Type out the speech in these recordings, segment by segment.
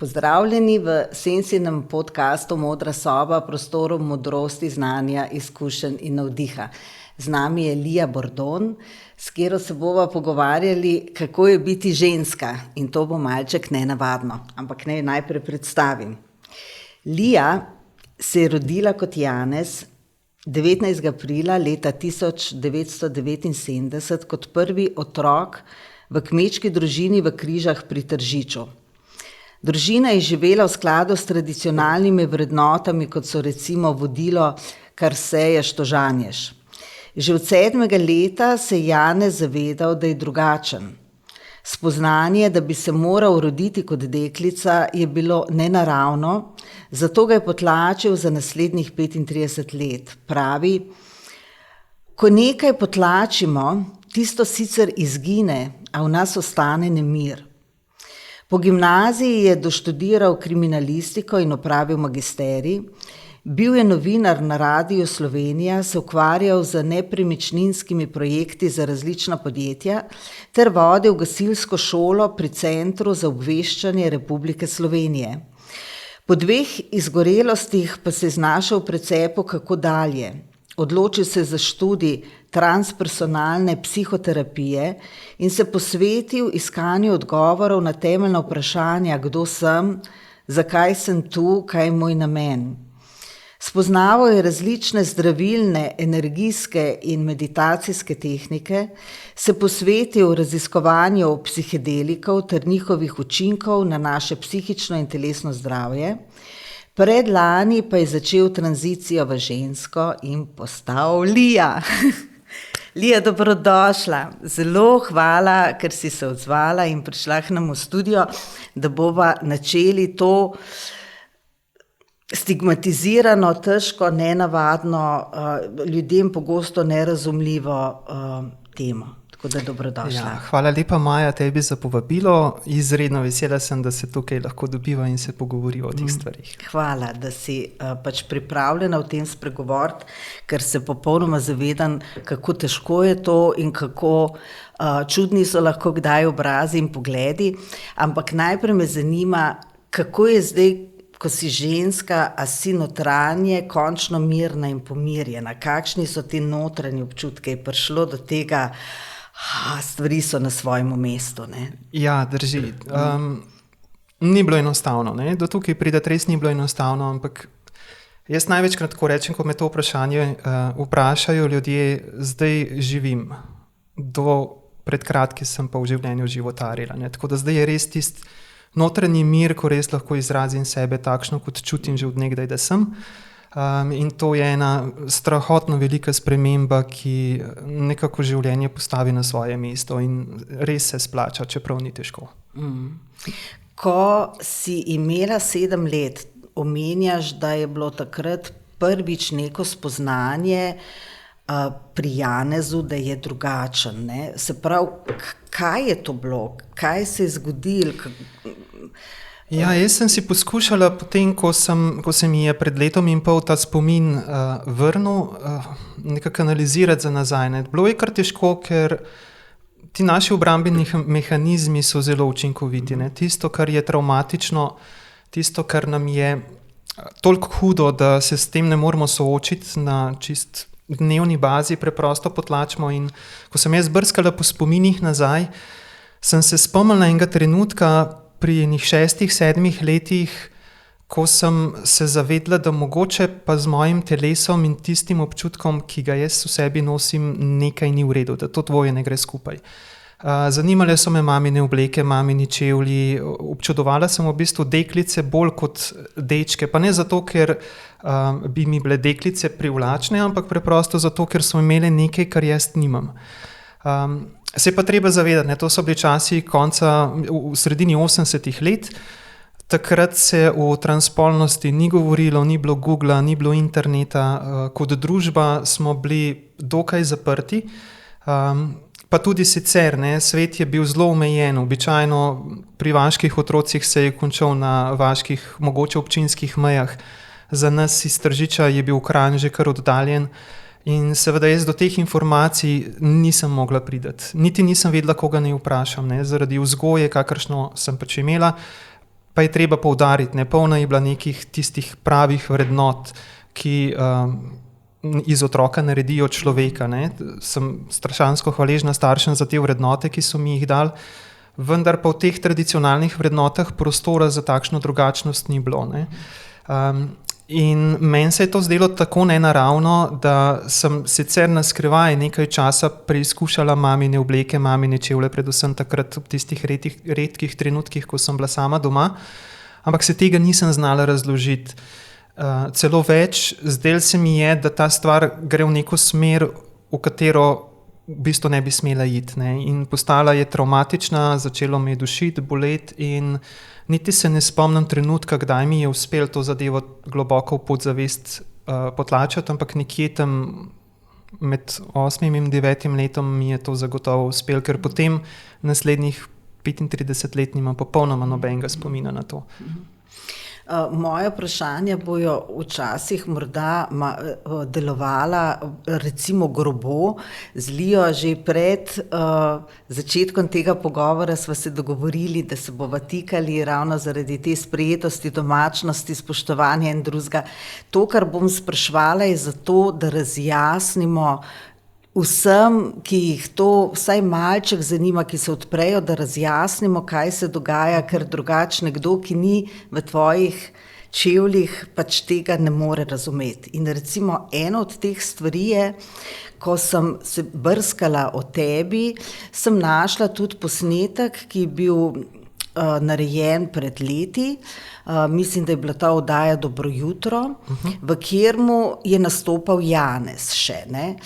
Pozdravljeni v Sensinem podcastu Modra soba, prostoru modrosti, znanja, izkušenj in navdiha. Z nami je Lija Bordon, s katero se bova pogovarjali, kako je biti ženska. In to bo malček nenavadno, ampak naj najprej predstavim. Lija se je rodila kot Janez 19. aprila leta 1979 kot prvi otrok v kmečki družini v Križah pri Tržiču. Družina je živela v skladu s tradicionalnimi vrednotami, kot so recimo vodilo kar seješ, to žanješ. Že od 7. leta se je Janez zavedal, da je drugačen. Spoznanje, da bi se moral roditi kot deklica, je bilo nenaravno, zato ga je potlačil za naslednjih 35 let. Pravi, ko nekaj potlačimo, tisto sicer izgine, a v nas ostane nemir. Po gimnaziji je doštudiral kriminalistiko in opravil magisterij. Bil je novinar na Radiu Slovenija, se ukvarjal z nepremičninskimi projekti za različna podjetja ter vodil gasilsko šolo pri Centru za obveščanje Republike Slovenije. Po 2 izgorelostih pa se je znašel v precepu, kako dalje. Odločil se za študij transpersonalne psihoterapije in se posvetil iskanju odgovorov na temeljna vprašanja, kdo sem, zakaj sem tu, kaj je moj namen. Spoznaval je različne zdravilne, energijske in meditacijske tehnike, se posvetil raziskovanju psihedelikov ter njihovih učinkov na naše psihično in telesno zdravje. Predlani pa je začel tranzicijo v žensko in postal Lija. Lija, dobrodošla. Zelo hvala, ker si se odzvala in prišla k nam v studio, da bova načeli to stigmatizirano, težko, nenavadno, ljudem pogosto nerazumljivo temo. Tako da dobrodošla. Ja, hvala lepa, Maja, tebi za povabilo. Izredno vesela sem, da se tukaj lahko dobiva in se pogovori o teh stvarih. Hvala, da si pripravljena o tem spregovoriti, ker se popolnoma zavedam, kako težko je to in kako čudni so lahko kdaj obrazi in pogledi. Ampak najprej me zanima, kako je zdaj, ko si ženska, a si notranje končno mirna in pomirjena. Kakšni so ti notranji občutki? Je prišlo do tega, stvari so na svojem mestu, ne? Ja, drži. Ni bilo enostavno, ne? Do tukaj prideti res ni bilo enostavno, ampak jaz največkrat tako rečem, ko me to vprašanje vprašajo ljudje, zdaj živim. Pred kratkim sem pa v življenju životarila, ne? Tako da zdaj je res tisti notranji mir, ko res lahko izrazim sebe takšno, kot čutim že od nekdaj, da sem. In to je ena strahotno velika sprememba, ki nekako življenje postavi na svoje mesto in res se splača, čeprav ni težko. Ko si imela 7 let, omenjaš, da je bilo takrat prvič neko spoznanje pri Janezu, da je drugačen, ne? Se pravi, kaj je to bilo? Kaj se je zgodilo? Ja, jaz sem si poskušala potem, ko se mi je pred letom in pol ta spomin vrnil, nekako analizirati za nazaj. Ne? Bilo je kar težko, ker ti naši obrambni mehanizmi so zelo učinkoviti. Ne? Tisto, kar je travmatično, tisto, kar nam je toliko hudo, da se s tem ne moremo soočiti na čist dnevni bazi, preprosto potlačimo. In ko sem jaz brskala po spominih nazaj, sem se spomnila enega trenutka pri 6-7 letih, ko sem se zavedla, da mogoče pa z mojim telesom in tistim občutkom, ki ga jaz v sebi nosim, nekaj ni v redu, da to dvoje ne gre skupaj. Zanimale so me mamine obleke, mamini čevlji, občudovala sem v bistvu deklice bolj kot dečke, pa ne zato, ker bi mi bile deklice privlačne, ampak preprosto zato, ker so imele nekaj, kar jaz nimam. Se pa treba zavedati, ne, to so bili časi konca, v sredini 80. let, takrat se o transspolnosti ni govorilo, ni bilo Googla, ni bilo interneta, kot družba smo bili dokaj zaprti, pa tudi sicer, ne, svet je bil zelo omejen, običajno pri vaških otrocih se je končal na vaških, mogoče občinskih mejah, za nas iz Tržiča je bil Kranj že kar oddaljen. In seveda jaz do teh informacij nisem mogla priti. Niti nisem vedela, koga naj vprašam, ne, zaradi vzgoje, kakršno sem pač imela. Pa pa je treba poudariti, ne, polna je bila nekih tistih pravih vrednot, ki iz otroka naredijo človeka. Ne. Sem strašansko hvaležna staršem za te vrednote, ki so mi jih dali, vendar pa v teh tradicionalnih vrednotah prostora za takšno drugačnost ni bilo. Ne. In meni se je to zdelo tako nenaravno, da sem sicer na skrivaj nekaj časa preizkušala mamine obleke, mamine čevlje, predvsem takrat v tistih redkih trenutkih, ko sem bila sama doma, ampak se tega nisem znala razložiti. Celo več, zdelo se mi je, da ta stvar gre v neko smer, v katero v bistvu ne bi smela iti. Ne? In postala je travmatična, začelo me je dušiti, boleti in niti se ne spomnim trenutka, kdaj mi je uspelo to zadevo globoko v podzavest potlačiti, ampak nekje tam med 8. in 9. letom mi je to zagotovo uspelo, ker potem naslednjih 35 let nimam popolnoma nobenega spomina na to. Moje vprašanja bojo včasih morda delovala recimo grobo. Z Lijo že pred začetkom tega pogovora sva se dogovorili, da se bova tikali ravno zaradi te sprejetosti, domačnosti, spoštovanja in drugega. To, kar bom spraševala, je zato, da razjasnimo vsem, ki jih to vsaj malček zanima, ki se odprejo, da razjasnimo, kaj se dogaja, ker drugače nekdo, ki ni v tvojih čevljih, pač tega ne more razumeti. In recimo ena od teh stvari je, ko sem se brskala o tebi, sem našla tudi posnetek, ki je bil narejen pred leti. Mislim, da je bila ta oddaja Dobro jutro, v kateremu je nastopal Janez še, ne.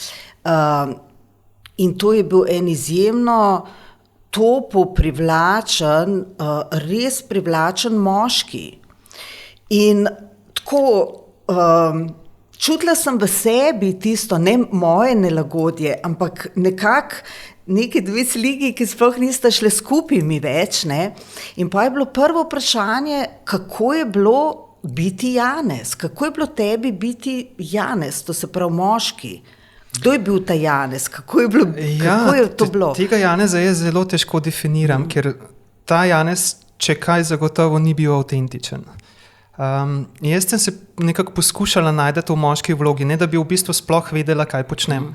In to je bil en izjemno topo privlačen, res privlačen moški. In tako čutila sem v sebi tisto, ne moje nelagodje, ampak nekako neki dve sliki, ki sploh nista šle skupaj mi več, ne. In pa je bilo prvo vprašanje, kako je bilo biti Janez, kako je bilo tebi biti Janez, to se pravi moški. Kdo je bil ta Janez? Kako je to bilo? Tega Janeza jaz zelo težko definiram, ker ta Janez, če kaj, zagotovo ni bil avtentičen. Jaz sem se nekako poskušala najti v moški vlogi, ne da bi v bistvu sploh vedela, kaj počnem.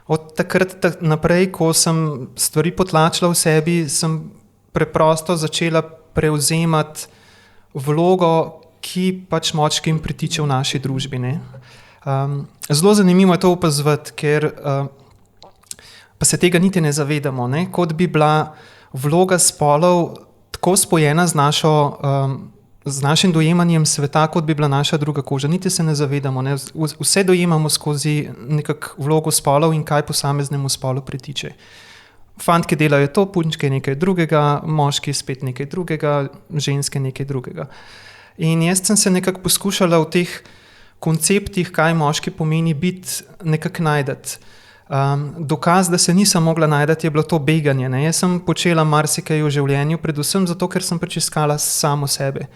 Od takrat naprej, ko sem stvari potlačila v sebi, sem preprosto začela prevzemati vlogo, ki pač moškim pritiče v naši družbi, ne. Zelo zanimivo je to opazovati, ker pa se tega niti ne zavedamo, ne? Kot bi bila vloga spolov tako spojena z našim dojemanjem sveta, kot bi bila naša druga koža. Niti se ne zavedamo, ne? Vse dojemamo skozi nekako vlogo spolov in kaj posameznemu spolu pritiče. Fantke delajo to, punčke nekaj drugega, moški spet nekaj drugega, ženske nekaj drugega. In jaz sem se nekako poskušala v teh konceptih, kaj moški pomeni biti, nekako najdeti. Dokaz, da se nisem mogla najti, je bilo to beganje, ne. Jaz sem počela marsikaj v življenju, predvsem zato, ker sem pač iskala samo sebe.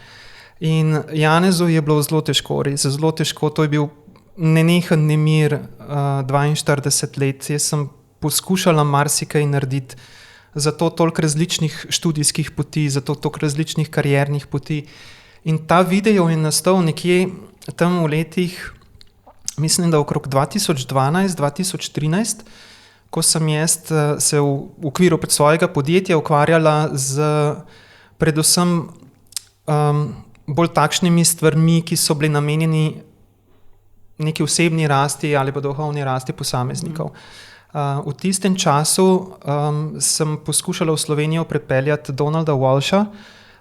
In Janezu je bilo zelo težko, res zelo težko, to je bil nenehen nemir 42 let. Jaz sem poskušala marsikaj narediti, zato toliko različnih študijskih poti, zato toliko različnih kariernih poti. In ta video je nastal nekje tam v letih, mislim, da okrog 2012-2013, ko sem jaz se v okviru svojega podjetja ukvarjala z predvsem bolj takšnimi stvarmi, ki so bili namenjeni neki osebni rasti ali pa duhovni rasti posameznikov. V tistem času sem poskušala v Slovenijo pripeljati Donalda Walsha,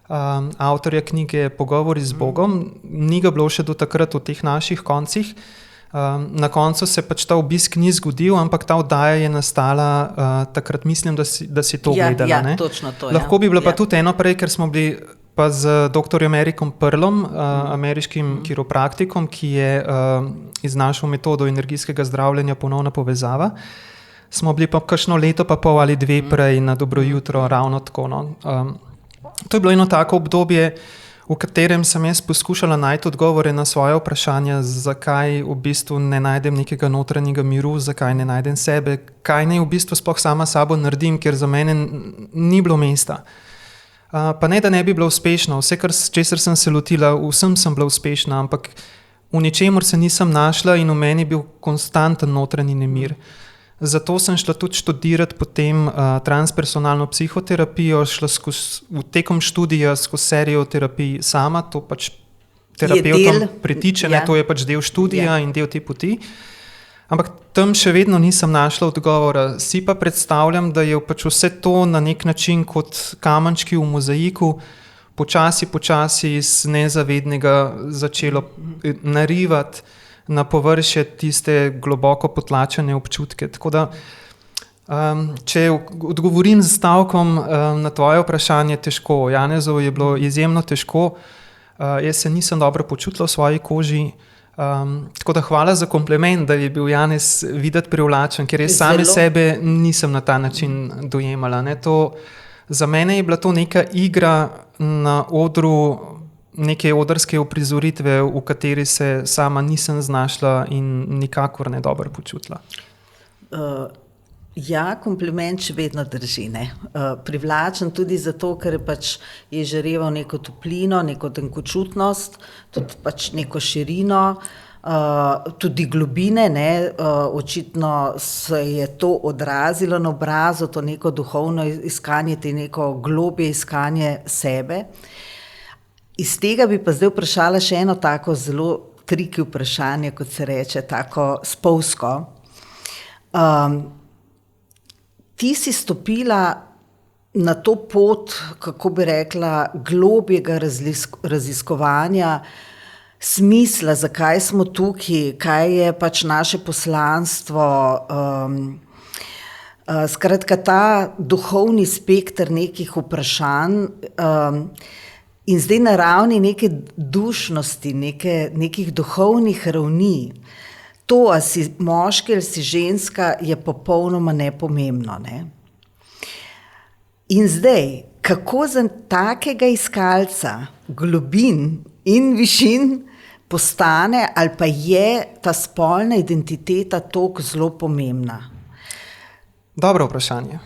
avtorja knjige Pogovori z Bogom. Ni ga bilo še do takrat v teh naših koncih. Na koncu se pač ta obisk ni zgodil, ampak ta oddaja je nastala takrat, mislim, da si to gledala. Ja, točno to. Lahko bi bilo pa tudi eno prej, ker smo bili pa z doktorjem Erikom Perlom, ameriškim kiropraktikom, ki je iznašel metodo energijskega zdravljenja Ponovna povezava. Smo bili pa kakšno leto pa pol ali dve prej na Dobro jutro, ravno tako, no. To je bilo eno tako obdobje, v katerem sem jaz poskušala najti odgovore na svoje vprašanja, zakaj v bistvu ne najdem nekega notranjega miru, zakaj ne najdem sebe, kaj naj v bistvu sploh sama sabo naredim, ker za mene ni bilo mesta. Pa ne, da ne bi bila uspešna, vse, česar sem se lotila, vsem sem bila uspešna, ampak v ničemur se nisem našla in v meni je bil konstanten notranji nemir. Zato sem šla tudi študirati potem transpersonalno psihoterapijo, šla tekom študija skozi serijo terapij sama, to pač terapevtom pritiče, to je pač del študija in del te poti. Ampak tam še vedno nisem našla odgovora. Si pa predstavljam, da je pač vse to na nek način kot kamenčki v mozaiku počasi iz nezavednega začelo narivati na površje tiste globoko potlačene občutke. Tako da, če odgovorim z stavkom na tvoje vprašanje, težko. Janezu je bilo izjemno težko. Jaz se nisem dobro počutila v svoji koži. Tako da hvala za kompliment, da je bil Janez videti privlačen, ker jaz same sebe nisem na ta način dojemala. Za mene je bila to neka igra na odru, neke odrske uprizoritve, v kateri se sama nisem znašla in nikakor ne dobro počutila. Ja, kompliment še vedno drži, ne. Privlačen tudi zato, ker pač je žareval neko toplino, neko tenkočutnost, tudi pač neko širino, tudi globine, ne. Očitno se je to odrazilo na obrazu, to neko duhovno iskanje, te neko globje iskanje sebe. Iz tega bi pa zdaj vprašala še eno tako zelo triki vprašanje, kot se reče, tako spolzko. Ti si stopila na to pot, kako bi rekla, globjega raziskovanja smisla, zakaj smo tukaj, kaj je pač naše poslanstvo. Skratka, ta duhovni spekter nekih vprašanj in zdaj na ravni neke dušnosti, nekih duhovnih ravni. To, a si moški ali si ženska, je popolnoma nepomembno, ne. In zdaj, kako za takega iskalca globin in višin postane ali pa je ta spolna identiteta toliko zelo pomembna? Dobro vprašanje.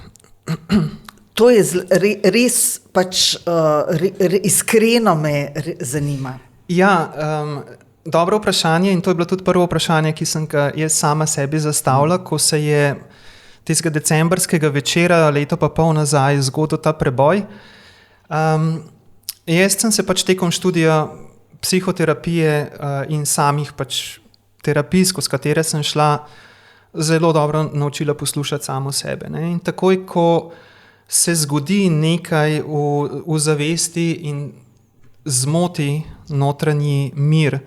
To je res pač iskreno me zanima. Ja, dobro vprašanje in to je bilo tudi prvo vprašanje, ki sem ga jaz sama sebi zastavila, ko se je tistega decembrskega večera leto pa pol nazaj zgodil ta preboj. Jaz sem se pač tekom študija psihoterapije in samih pač terapij, skozi katere sem šla, zelo dobro naučila poslušati samo sebe, ne. In takoj, ko se zgodi nekaj v zavesti in zmoti notranji mir,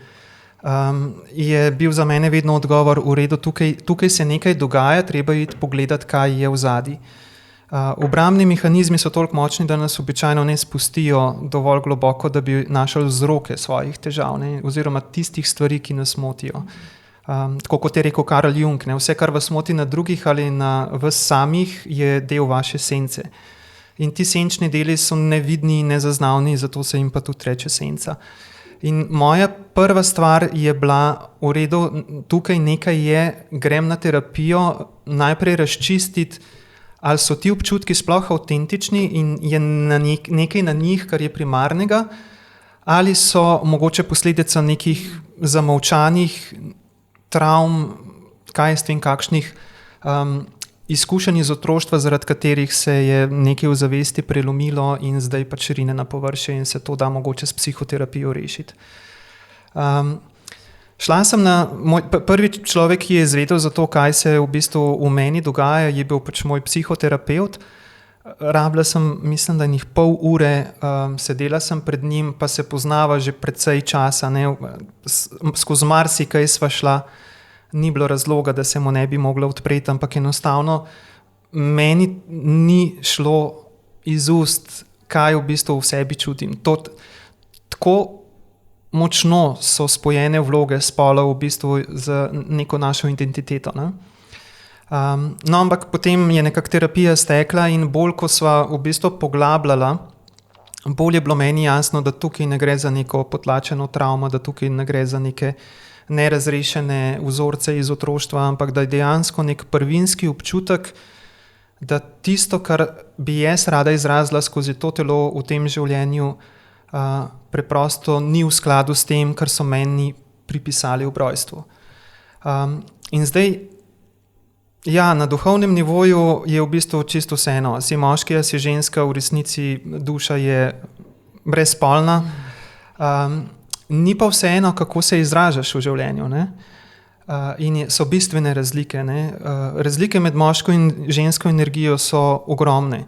je bil za mene vedno odgovor v redu, tukaj se nekaj dogaja, treba iti pogledati, kaj je vzadaj. Obrambni mehanizmi so toliko močni, da nas običajno ne spustijo dovolj globoko, da bi našli vzroke svojih težav, ne, oziroma tistih stvari, ki nas motijo. Tako kot je rekel Carl Jung, ne, vse, kar vas moti na drugih ali na vas samih, je del vaše sence. In ti senčni deli so nevidni in nezaznavni, zato se jim pa tudi reče senca. In moja prva stvar je bila, v redu, tukaj nekaj je, grem na terapijo, najprej razčistiti, ali so ti občutki sploh avtentični in je nekaj na njih, kar je primarnega, ali so mogoče posledica nekih zamolčanih travm, kaj s tem, kakšnih izkušenj iz otroštva, zaradi katerih se je nekaj v zavesti prelomilo in zdaj pač rine na površje in se to da mogoče s psihoterapijo rešiti. Šla sem prvi človek, ki je izvedel za to, kaj se v bistvu v meni dogaja, je bil pač moj psihoterapevt. Rabila sem, mislim, da njih pol ure, sedela sem pred njim, pa se poznava že precej časa, ne, skozi marsikaj sva šla, ni bilo razloga, da se mu ne bi mogla odpreti, ampak enostavno meni ni šlo iz ust, kaj v bistvu v sebi čutim. Tako močno so spojene vloge spola v bistvu z neko našo identiteto, ne. No, ampak potem je nekako terapija stekla in bolj, ko sva v bistvu poglabljala, bolj je bilo meni jasno, da tukaj ne gre za neko potlačeno travmo, da tukaj ne gre za neke nerazrešene vzorce iz otroštva, ampak da je dejansko nek prvinski občutek, da tisto, kar bi jaz rada izrazila skozi to telo v tem življenju, preprosto ni v skladu s tem, kar so meni pripisali ob rojstvu. In zdaj, ja, na duhovnem nivoju je v bistvu čisto vseeno. Si moški, si ženska, v resnici duša je brezspolna. Ni pa vseeno, kako se izražaš v življenju, ne? In so bistvene razlike, ne? Razlike med moško in žensko energijo so ogromne.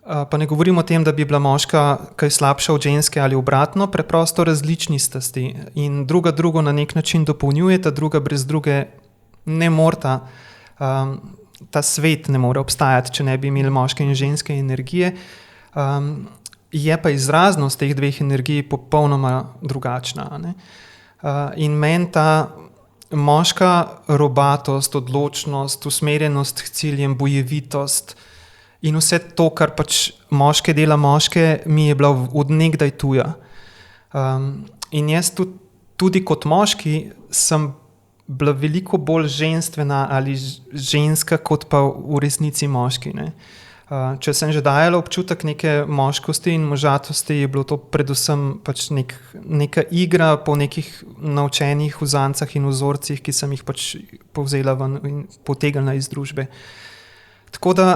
Pa ne govorim o tem, da bi bila moška kaj slabša od ženske ali obratno, preprosto različni sta sti in druga drugo na nek način dopolnjujeta, druga brez druge ne moreta, ta svet ne more obstajati, če ne bi imeli moške in ženske energije. Je pa izraznost teh dveh energij popolnoma drugačna, ne? In meni ta moška robatost, odločnost, usmerjenost k ciljem, bojevitost in vse to, kar pač moške dela moške, mi je bila od nekdaj tuja. In jaz tudi kot moški sem bila veliko bolj ženstvena ali ženska, kot pa v resnici moški, ne. Če sem že dajala občutek neke moškosti in možatosti, je bilo to predvsem pač neka igra po nekih naučenih uzancah in vzorcih, ki sem jih pač povzela ven in potegnila iz družbe. Tako da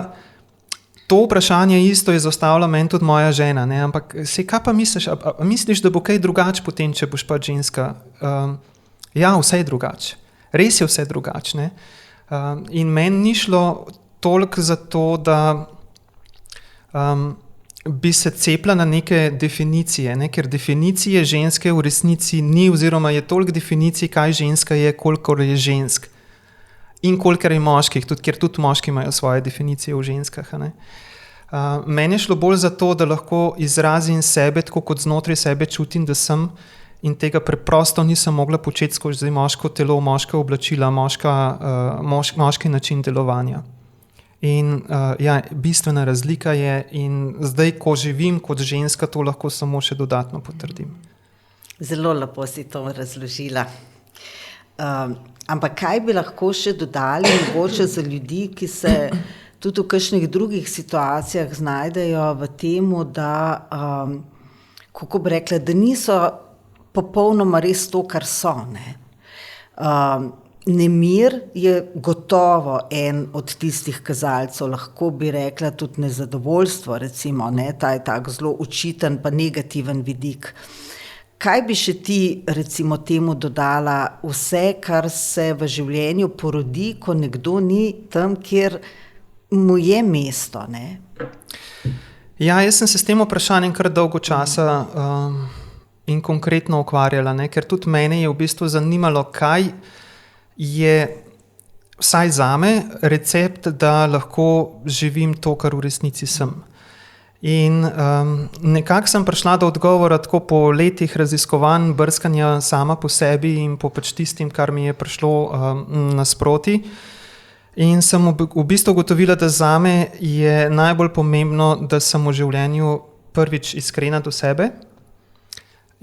to vprašanje isto je zastavila meni tudi moja žena, ne? Ampak kaj pa misliš, a misliš, da bo kaj drugače potem, če boš pač ženska? Ja, vse je drugače. Res je vse drugače, ne? In meni ni šlo toliko za to, da bi se cepila na neke definicije, ne? Ker definicije ženske v resnici ni, oziroma je toliko definicij, kaj ženska je, kolikor je žensk. In kolikor je moških, ker tudi moški imajo svoje definicije v ženskah, ne? Meni je šlo bolj za to, da lahko izrazim sebe, tako kot znotraj sebe čutim, da sem, in tega preprosto nisem mogla početi skozi moško telo, moška oblačila, moški način delovanja. In ja, bistvena razlika je, in zdaj, ko živim kot ženska, to lahko samo še dodatno potrdim. Zelo lepo si to razložila. Ampak kaj bi lahko še dodali mogoče za ljudi, ki se tudi v kakšnih drugih situacijah znajdejo v temu, da, kako bi rekla, da niso popolnoma res to, kar so, ne. Nemir je gotovo en od tistih kazalcev, lahko bi rekla tudi nezadovoljstvo, recimo, ne, ta je tak zelo očiten pa negativen vidik. Kaj bi še ti, recimo, temu dodala vse, kar se v življenju porodi, ko nekdo ni tam, kjer mu je mesto, ne? Ja, jaz sem se s tem vprašanjem kar dolgo časa in konkretno ukvarjala, ne, ker tudi mene je v bistvu zanimalo, kaj je vsaj zame recept, da lahko živim to, kar v resnici sem. In nekako sem prišla do odgovora tako po letih raziskovanj, brskanja sama po sebi in po pač tistim, kar mi je prišlo nasproti. In sem v bistvu ugotovila, da zame je najbolj pomembno, da sem v življenju prvič iskrena do sebe.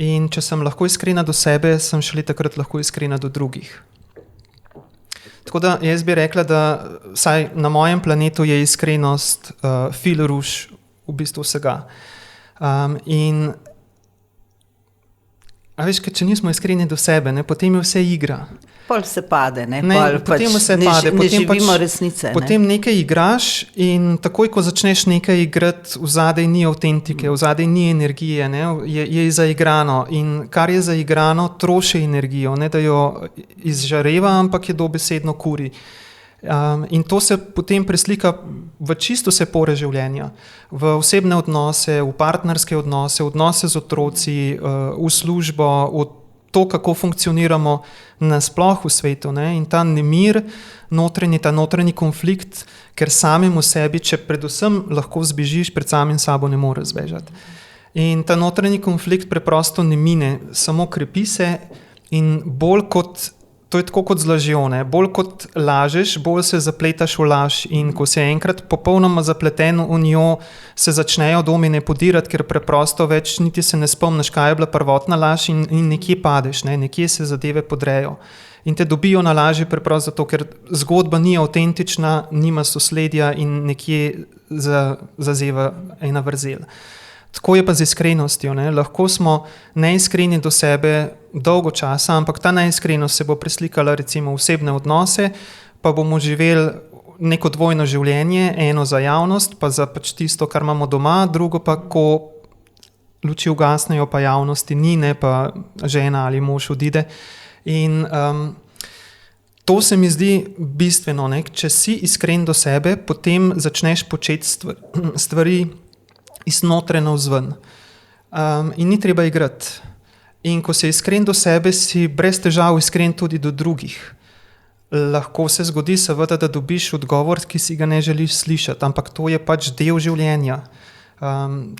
In če sem lahko iskrena do sebe, sem šele takrat lahko iskrena do drugih. Tako da jaz bi rekla, da vsaj na mojem planetu je iskrenost filruš v bistvu vsega. In a veš, če nismo iskreni do sebe, ne, potem je vse igra. Pol se pade, ne? Potem vse pade. Ne živimo resnice, ne? Potem nekaj igraš in takoj, ko začneš nekaj igrati, vzadej ni avtentike, vzadej ni energije, ne? Je zaigrano. In kar je zaigrano, troši energijo, ne da jo izžareva, ampak je dobesedno kuri. In to se potem preslika v čisto vse pore življenja. V osebne odnose, v partnerske odnose, odnose z otroci, v službo, v to, kako funkcioniramo nasploh v svetu, ne? In ta nemir, ta notranji konflikt, ker samemu sebi, če predvsem lahko zbežiš, pred samim sabo ne moreš zbežati. In ta notranji konflikt preprosto ne mine, samo krepi se in bolj kot, to je tako kot z lažjo, ne? Bolj kot lažeš, bolj se zapletaš v laž in ko si enkrat popolnoma zapleten v njo, se začnejo domine podirati, ker preprosto več niti se ne spomniš, kaj je bila prvotna laž in nekje padeš, ne? Nekje se zadeve podrejo. in te dobijo na lažje preprosto zato, ker zgodba ni avtentična, nima sosledja in nekje zazeva ena vrzel. Tako je pa z iskrenostjo, ne? Lahko smo neiskreni do sebe dolgo časa, ampak ta neiskrenost se bo preslikala recimo v osebne odnose, pa bomo živeli neko dvojno življenje, eno za javnost, pa za pač tisto, kar imamo doma, drugo pa, ko luči ugasnejo, pa javnosti ni, ne, pa žena ali mož odide. In to se mi zdi bistveno, ne? Če si iskren do sebe, potem začneš početi stvari iznotraj navzven. In ni treba igrati. In ko si iskren do sebe, si brez težav iskren tudi do drugih. Lahko se zgodi seveda, da dobiš odgovor, ki si ga ne želiš slišati, ampak to je pač del življenja.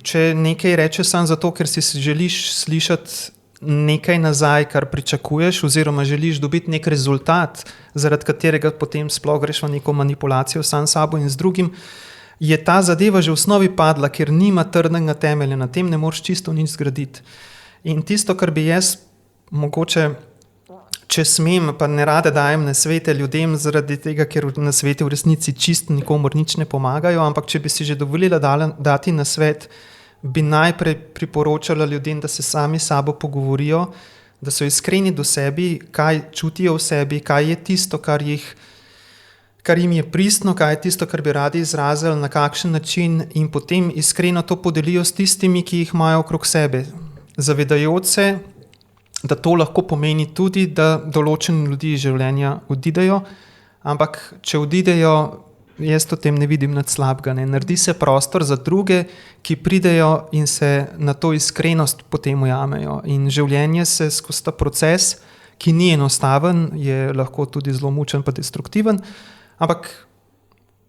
Če nekaj rečeš samo zato, ker si želiš slišati nekaj nazaj, kar pričakuješ, oziroma želiš dobiti nek rezultat, zaradi katerega potem sploh greš v neko manipulacijo sam s sabo in z drugim, je ta zadeva že v osnovi padla, ker nima trdnega temelja, na tem ne moreš čisto nič zgraditi. In tisto, kar bi jaz mogoče, če smem, pa ne rade dajem nasvete ljudem zaradi tega, ker nasvete v resnici čisto nikomur nič ne pomagajo, ampak če bi si že dovolila dati nasvet, bi najprej priporočala ljudem, da se sami s sabo pogovorijo, da so iskreni do sebi, kaj čutijo v sebi, kaj je tisto, kar jim je pristno, kaj je tisto, kar bi radi izrazili, na kakšen način, in potem iskreno to podelijo s tistimi, ki jih imajo okrog sebe, zavedajoč se, da to lahko pomeni tudi, da določeni ljudi iz življenja odidejo, ampak če odidejo, jaz o tem ne vidim nič slabega, ne. Naredi se prostor za druge, ki pridejo in se na to iskrenost potem ujamejo. In življenje se skozi ta proces, ki ni enostaven, je lahko tudi zelo mučen pa destruktiven, ampak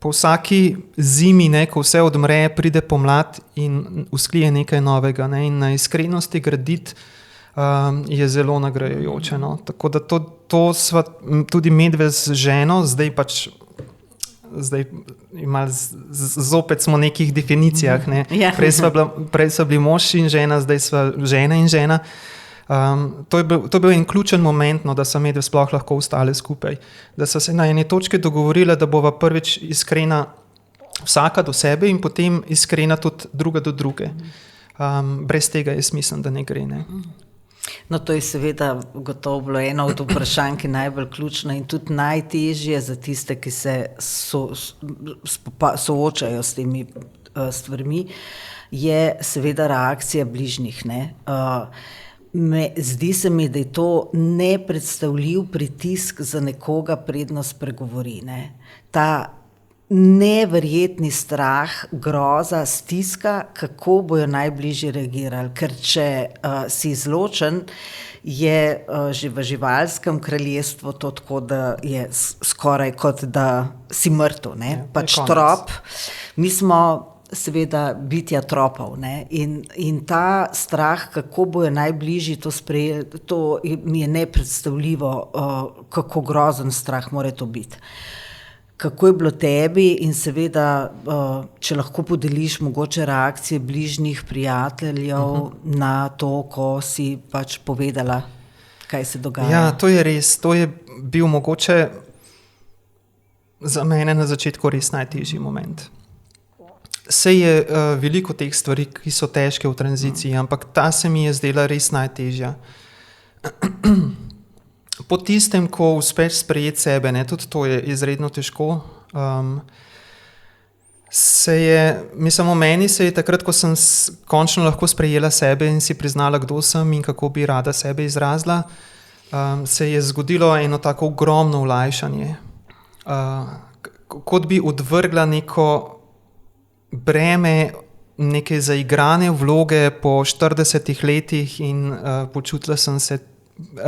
po vsaki zimi, ne, ko vse odmre, pride pomlad in vzklije nekaj novega, ne. In na iskrenosti graditi je zelo nagrajujoče, no. Tako da to sva tudi medve z ženo, zdaj zopet smo v nekih definicijah, ne. Ja. Prej sva bili mož in žena, zdaj sva žena in žena. To je bil en ključen moment, no, da so medve sploh lahko ostale skupaj. Da so se na eni točki dogovorila, da bova prvič iskrena vsaka do sebe in potem iskrena tudi druga do druge. Brez tega jaz mislim, da ne gre, ne. No, to je seveda gotovo bilo eno od vprašanj, ki je najbolj ključno in tudi najtežje za tiste, ki se soočajo s temi stvarmi, je seveda reakcija bližnjih, ne. Zdi se mi, da je to nepredstavljiv pritisk za nekoga, predno spregovori, ne. Ta neverjetni strah, groza, stiska, kako bojo najbližje reagirali, ker če si izločen, je že v živalskem kraljestvu to tako, da je skoraj kot da si mrtev, ne, pač trop. Mi smo seveda bitja tropov, ne, in ta strah, kako bojo najbližji to sprejeli, to mi je nepredstavljivo, kako grozen strah mora to biti. Kako je bilo tebi in seveda, če lahko podeliš mogoče reakcije bližnjih prijateljev na to, ko si pač povedala, kaj se dogaja. Ja, to je res. To je bil mogoče za mene na začetku res najtežji moment. Saj je veliko teh stvari, ki so težke v tranziciji, ampak ta se mi je zdela res najtežja. Po tistem, ko uspeš sprejeti sebe, ne, tudi to je izredno težko, o meni se je takrat, ko sem končno lahko sprejela sebe in si priznala, kdo sem in kako bi rada sebe izrazila, se je zgodilo eno tako ogromno olajšanje. Kot bi odvrgla neko breme, neke zaigrane vloge po 40 letih in počutila sem se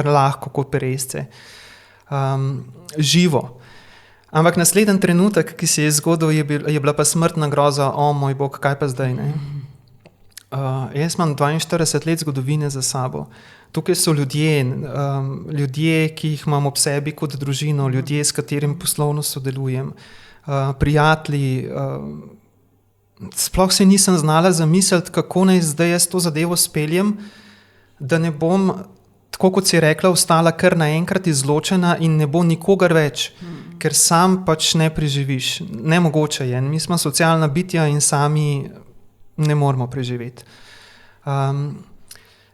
lahko kot peresce. Živo. Ampak naslednji trenutek, ki se je zgodil, je bila pa smrtna groza, o moj bog, kaj pa zdaj, ne? Jaz imam 42 let zgodovine za sabo. Tukaj so ljudje, ki jih imam ob sebi kot družino, ljudje, s katerim poslovno sodelujem, prijatelji. Sploh se nisem znala zamisliti, kako naj zdaj jaz to zadevo speljem, da ne bom tako kot si rekla, ostala kar naenkrat izločena in ne bo nikogar več, ker sam pač ne preživiš. Nemogoče je. Mi smo socialna bitja in sami ne moremo preživeti.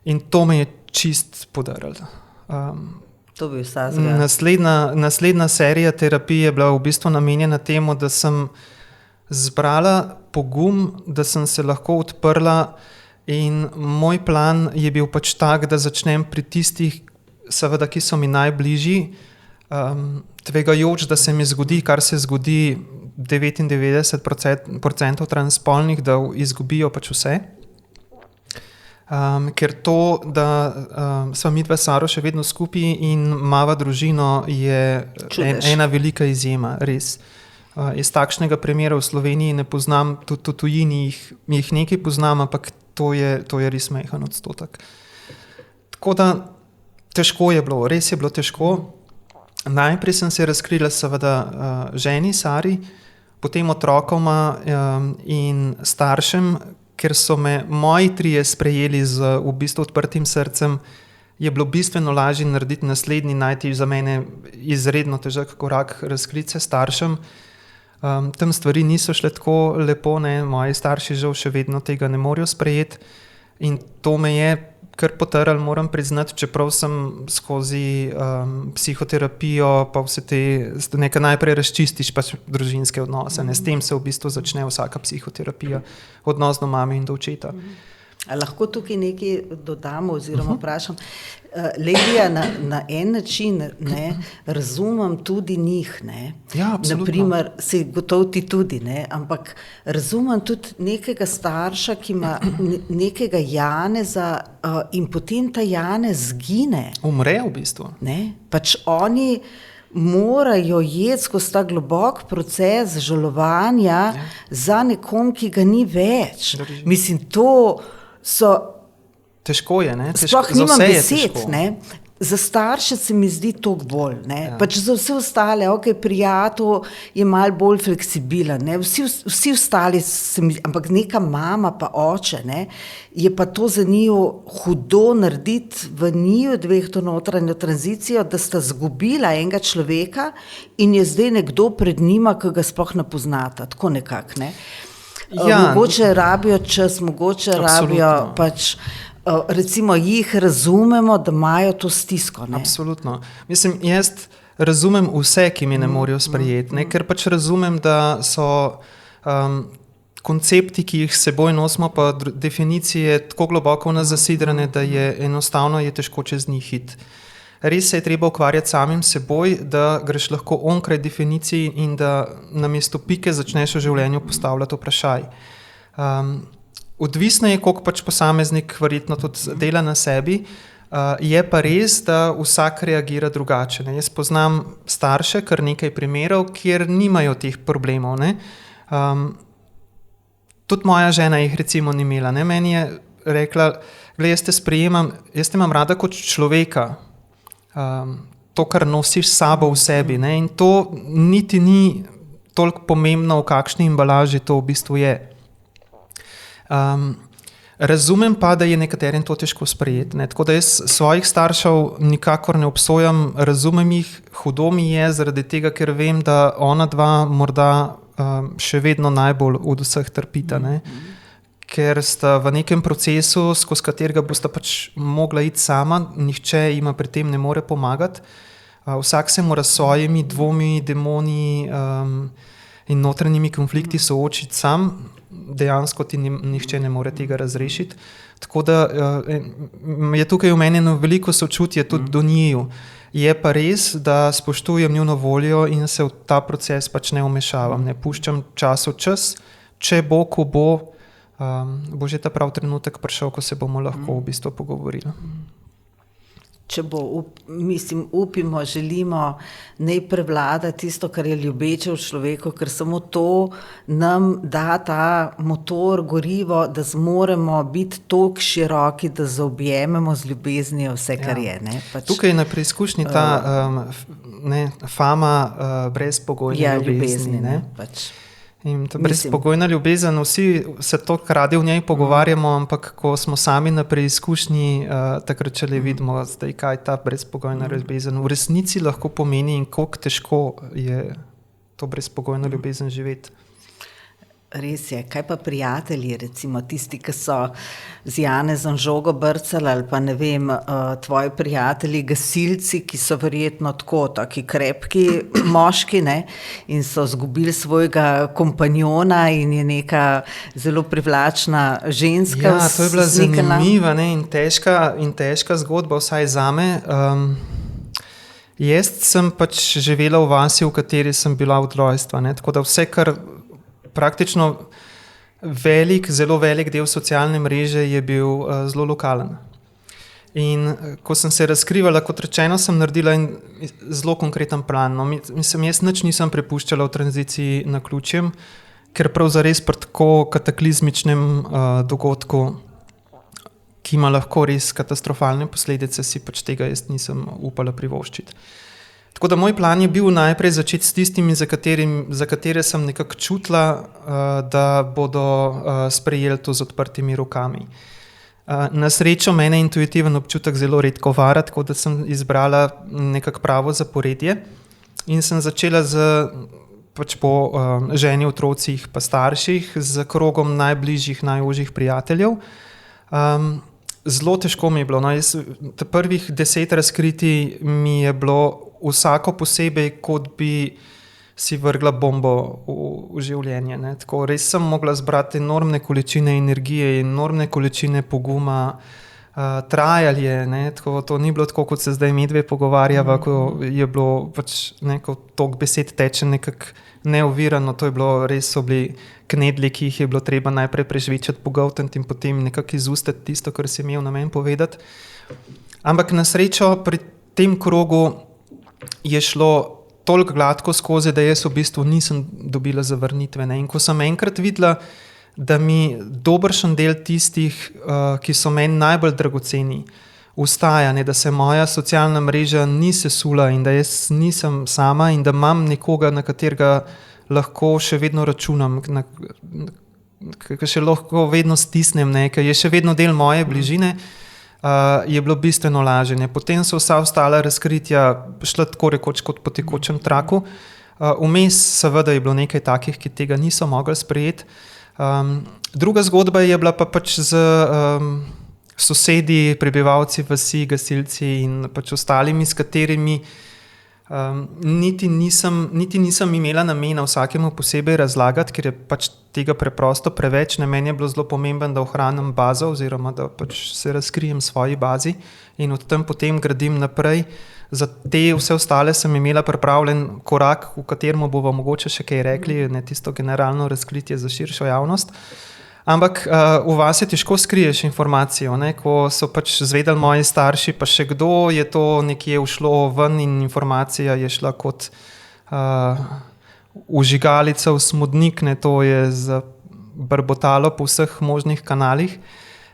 In to me je čist podarilo. To bi vsazga. Naslednja serija terapije je bila v bistvu namenjena temu, da sem zbrala pogum, da sem se lahko odprla in moj plan je bil pač tak, da začnem pri tistih, seveda, ki so mi najbližji, tvegajoč, da se mi zgodi, kar se zgodi 99% transspolnih, da izgubijo pač vse. Ker to, da sva midva s Saro še vedno skupaj in imava družino, je ena velika izjema, res. Iz takšnega primera v Sloveniji ne poznam, tudi v tujini jih nekaj poznam, ampak to je res majhen odstotek. Tako da težko je bilo, res je bilo težko. Najprej sem se razkrila seveda ženi Sari, potem otrokoma in staršem, ker so me moji trije sprejeli z v bistvu odprtim srcem, je bilo bistveno lažje narediti naslednji, najti za mene izredno težak korak razkriti se staršem. Tam stvari niso šle tako lepo, ne, moji starši žal še vedno tega ne morejo sprejeti in to me je kar potrl, moram priznati, čeprav sem skozi psihoterapijo pa vse te, nekaj najprej razčistiš pač družinske odnose, ne, s tem se v bistvu začne vsaka psihoterapija, odnos do mame in do očeta. A lahko tukaj nekaj dodamo oziroma vprašam? Legija na en način, ne, razumem tudi njih, ne. Ja, absolutno. Naprimer, se gotovo ti tudi, ne, ampak razumem tudi nekega starša, ki ima nekega Janeza in potem ta Janez zgine. Umre v bistvu. Ne, pač oni morajo jeti skozi ta globok proces žalovanja za nekom, ki ga ni več. Mislim, to so... Težko je, ne? Sploh nimam besed, ne? Za starše se mi zdi toliko bolj, ne? Ja. Pač za vse ostale, prijatelj je malo bolj fleksibilen, ne? Vsi ostali se mi, ampak neka mama pa oče, ne? Je pa to za njiju hudo narediti v njiju dveh to notranjo tranzicijo, da sta zgubila enega človeka in je zdaj nekdo pred njima, ki ga sploh ne poznata, tako nekako, ne? Ja. Mogoče rabijo čas, mogoče rabijo pač, recimo jih razumemo, da imajo to stisko, ne? Absolutno. Mislim, jaz razumem vse, ki mi ne morejo sprejeti, ne? Ker pač razumem, da so koncepti, ki jih seboj nosimo, pa definicije tako globoko v nas zasidrane, da je enostavno težko čez njih iti. Res se je treba ukvarjati samim seboj, da greš lahko onkraj definicij in da namesto pike začneš v življenju postavljati vprašaj. Odvisno je, koliko pač posameznik verjetno tudi dela na sebi, je pa res, da vsak reagira drugače, ne. Jaz poznam starše, kar nekaj primerov, kjer nimajo teh problemov, ne. Tudi moja žena jih recimo ni imela, ne. Meni je rekla, glej, jaz te imam rada kot človeka, to, kar nosiš s sabo v sebi, ne, in to niti ni toliko pomembno, v kakšni embalaži to v bistvu je. Razumem pa, da je nekaterim to težko sprejeti, ne, tako da jaz svojih staršev nikakor ne obsojam, razumem jih, hudo mi je zaradi tega, ker vem, da ona dva morda še vedno najbolj od vseh trpita, ne. Ker sta v nekem procesu, skozi katerega bosta pač mogla iti sama, nihče jima pri tem ne more pomagati. Vsak se mora s svojimi dvomi, demoni in notranjimi konflikti soočiti sam, dejansko ti nihče ne more tega razrešiti. Tako da je tukaj v meni veliko sočutje tudi do njiju. Je pa res, da spoštujem njuno voljo in se v ta proces pač ne vmešavam, ne puščam času čas, če bo, ko bo, bo že ta prav trenutek prišel, ko se bomo lahko v bistvu pogovorili. Če bo, mislim, upimo, želimo, naj prevlada tisto, kar je ljubeče v človeku, ker samo to nam da ta motor, gorivo, da zmoremo biti toliko široki, da zaobjememo z ljubeznijo vse, kar je, ne. Pač, tukaj je na preizkušnji ta fama brezpogojne ljubezni, ne. Pač. In to brezpogojna ljubezen, vsi se toliko radi v njej pogovarjamo, ampak ko smo sami na preizkušnji, takrat šele vidimo, zdaj, kaj ta brezpogojna ljubezen v resnici lahko pomeni in koliko težko je to brezpogojno ljubezen živeti. Res je. Kaj pa prijatelji, recimo tisti, ki so z Janezom žogo brcali, ali pa ne vem, tvoji prijatelji, gasilci, ki so verjetno taki krepki moški, ne? In so izgubili svojega kompanjona in je neka zelo privlačna ženska. Ja, to je bila zanimiva, ne, in težka zgodba, vsaj zame. Jaz sem pač živela v vasi, v kateri sem bila od rojstva, ne? Tako da vse, kar praktično zelo velik del socialne mreže je bil zelo lokalen. In ko sem se razkrivala, kot rečeno, sem naredila zelo konkreten plan. No, jaz nič nisem prepuščala v tranziciji naključjem, ker prav zares pri tako kataklizmičnem dogodku, ki ima lahko res katastrofalne posledice, si pač tega jaz nisem upala privoščiti. Tako da moj plan je bil najprej začeti s tistimi, za katere sem nekako čutila, da bodo sprejeli to z odprtimi rokami. Na srečo mene intuitiven občutek zelo redko vara, tako da sem izbrala nekako pravo zaporedje in sem začela pač po ženi, otrocih pa starših, z krogom najbližjih, najožjih prijateljev. Zelo težko mi je bilo. No, prvih 10 razkritij mi je bilo vsako posebej, kot bi si vrgla bombo v življenje. Ne. Tako, res sem mogla zbrati enormne količine energije, enormne količine poguma, trajalo je, ne. Tako, to ni bilo tako, kot se zdaj mi dve pogovarjava, ko je bilo pač neko tok besed teče nekako neovirano, to je bilo, res so bili knedli, ki jih je bilo treba najprej prežvečati, pogoltniti in potem nekako izustati tisto, kar si imel namen povedati. Ampak na srečo pri tem krogu je šlo toliko gladko skozi, da jaz v bistvu nisem dobila zavrnitve. Ne. In ko sem enkrat videla, da mi dobršen del tistih, ki so meni najbolj dragoceni, ustaja, ne, da se moja socialna mreža ni sesula in da jaz nisem sama in da imam nekoga, na katerega lahko še vedno računam, ki še lahko vedno stisnem, ne, ki je še vedno del moje bližine, je bilo bistveno lažje. Potem so vsa ostala razkritja šla tako rekoč kot po tekočem traku. Vmes seveda je bilo nekaj takih, ki tega niso mogli sprejeti. Druga zgodba je bila pa pač z sosedi, prebivalci vasi, gasilci in pač ostalimi, s katerimi niti nisem imela namena vsakemu posebej razlagati, ker je pač tega preprosto preveč. Meni je bilo zelo pomembno, da ohranim bazo oziroma da pač se razkrijem svoji bazi in od tam potem gradim naprej. Za te vse ostale sem imela pripravljen korak, v katerem bomo mogoče še kaj rekli, ne tisto generalno razkritje za širšo javnost. Ampak v vas je težko skriješ informacijo, ne? Ko so pač zvedeli moji starši, pa še kdo, je to nekje ušlo ven in informacija je šla kot vžigalica v smodnik, ne? To je zabrbotalo po vseh možnih kanalih.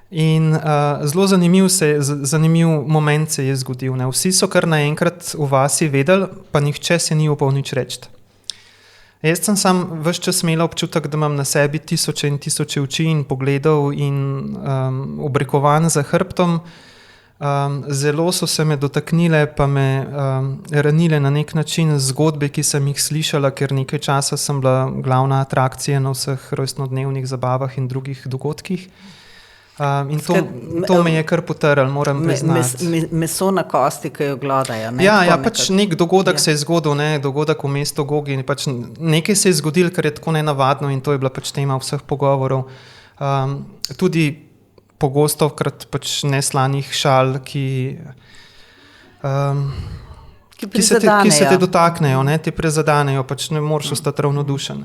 In zelo zanimiv moment se je zgodil. Ne? Vsi so kar naenkrat v vasi vedeli, pa nihče se ni upal nič reči. Jaz sem sam ves čas imela občutek, da imam na sebi tisoče in tisoče oči in pogledov in obrekovan za hrbtom. Zelo so se me dotaknile, pa me ranile na nek način zgodbe, ki sem jih slišala, ker nekaj časa sem bila glavna atrakcija na vseh rojstnodnevnih zabavah in drugih dogodkih. In to me je kar potrl, moram priznati. Meso na kosti, ki jo gledajo. Ja, pač nek dogodek se je zgodil, ne, dogodek v mestu Gogi. Pač nekaj se je zgodil, kar je tako nenavadno in to je bila pač tema vseh pogovorov. Tudi pogostokrat pač neslanih šal, ki se te dotaknejo, ne, te prezadanejo, pač ne moreš ostati ravnodušen.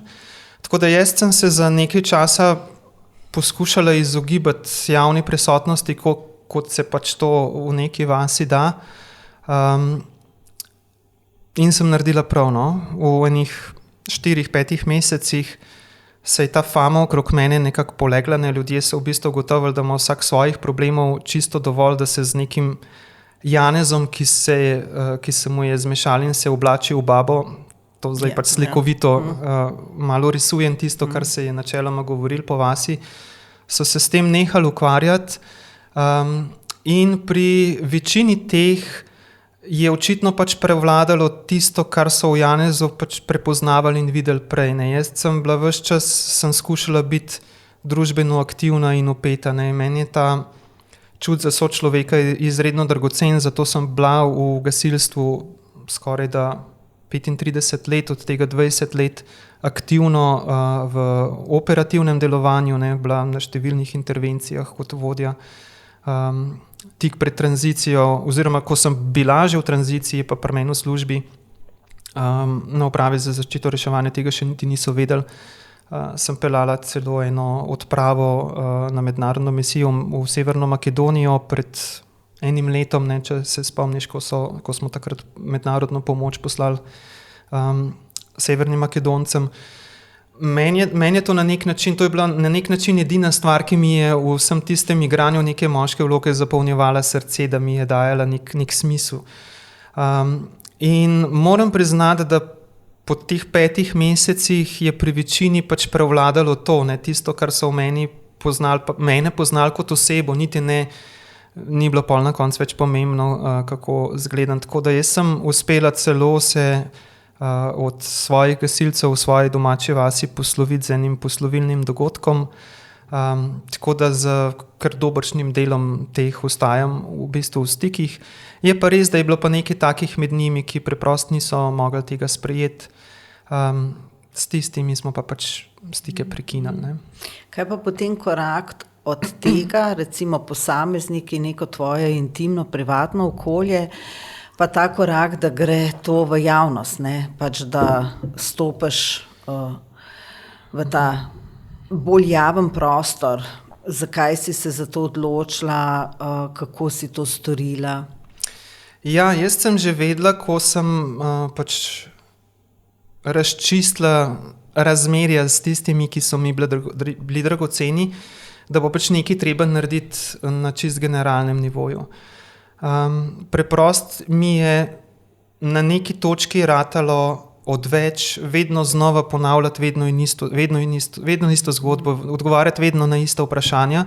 Tako da jaz sem se za nekaj časa poskušala izogibati javni prisotnosti, kot se pač to v neki vasi da. In sem naredila prav, no. V enih 4-5 mesecih se je ta fama okrog mene nekako polegla, ne. Ljudje so v bistvu ugotovili, da ima vsak svojih problemov čisto dovolj, da se z nekim Janezom, ki se mu je zmešal in se oblačil v babo, to zdaj pač slikovito malo risujem tisto, kar se je načeloma govoril po vasi, so se s tem nehali ukvarjati in pri večini teh je očitno pač prevladalo tisto, kar so v Janezu pač prepoznavali in videli prej. Ne. Jaz sem bila ves čas, sem skušala biti družbeno aktivna in upeta. Ne. Meni je ta čut za sočloveka izredno dragocen, zato sem bila v gasilstvu skoraj da 35 let, od tega 20 let aktivno v operativnem delovanju, ne, bila na številnih intervencijah kot vodja. Tik pred tranzicijo, oziroma ko sem bila že v tranziciji, pa pri meni v službi na upravi za zaščito reševanje, tega še niti niso vedeli, sem peljala celo eno odpravo na mednarodno misijo v Severno Makedonijo pred enim letom, ne, če se spomniš, ko smo takrat mednarodno pomoč poslali Severnim Makedoncem. Meni je to na nek način, to je bila na nek način edina stvar, ki mi je v vsem tistem igranju neke moške vloge zapolnjevala srce, da mi je dajala nek smisel. In moram priznati, da po teh 5 mesecih je pri večini pač prevladalo to, ne, tisto, kar so v meni mene poznali kot osebo, niti ne ni bilo pol na koncu več pomembno, kako izgledam. Tako da jaz sem uspela celo se od svojih gasilcev v svoji domači vasi posloviti z enim poslovilnim dogodkom, tako da z kar dobršnim delom teh ostajam v bistvu v stikih. Je pa res, da je bilo pa nekaj takih med njimi, ki preprosto niso mogli tega sprejeti. S tistimi smo pa pač stike prekinali. Ne. Kaj pa potem korak od tega, recimo posamezniki, neko tvoje intimno, privatno okolje, pa ta korak, da gre to v javnost, ne? Pač da stopiš v ta bolj javen prostor. Zakaj si se za to odločila, kako si to storila? Ja, jaz sem že vedela, ko sem pač razčistila razmerja s tistimi, ki so mi bili dragoceni, da bo pač nekaj treba narediti na čist generalnem nivoju. Preprost mi je na neki točki ratalo odveč, vedno znova ponavljati vedno isto zgodbo, odgovarjati vedno na ista vprašanja,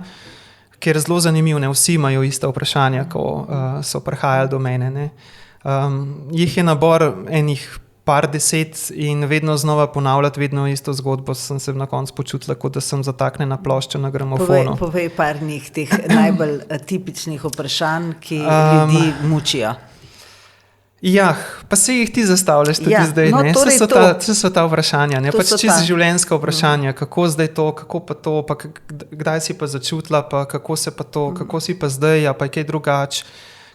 ker je zelo zanimivo, ne, vsi imajo ista vprašanja, ko so prihajali do mene. Ne. Jih je nabor enih par deset in vedno znova ponavljati vedno isto zgodbo, sem se na koncu počutila, kot da sem zataknjena plošča na gramofonu. Povej par njih teh najbolj tipičnih vprašanj, ki ljudi mučijo. Ja, pa se jih ti zastavljaš tudi zdaj, no, ne? Torej To so ta vprašanja, ne? Pač čisto življenjska vprašanja, kako zdaj to, kako pa to, pa kdaj si pa začutila, pa kako se pa to, kako si pa zdaj, a pa je kaj drugače.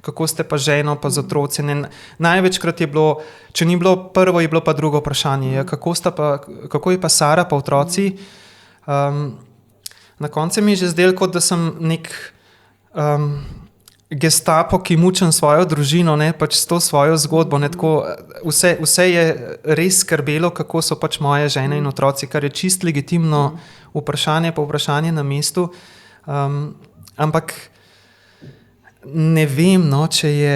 Kako ste pa ženo, pa z otroci. Največkrat je bilo, če ni bilo prvo, je bilo pa drugo vprašanje. Kako je pa Sara pa otroci? Na koncu mi je že zdelo, kot da sem nek gestapo, ki mučim svojo družino, ne, pač s to svojo zgodbo. Ne, tako, vse je res skrbelo, kako so pač moje žene in otroci, kar je čist legitimno vprašanje, pa vprašanje na mestu. Ampak ne vem, no, če je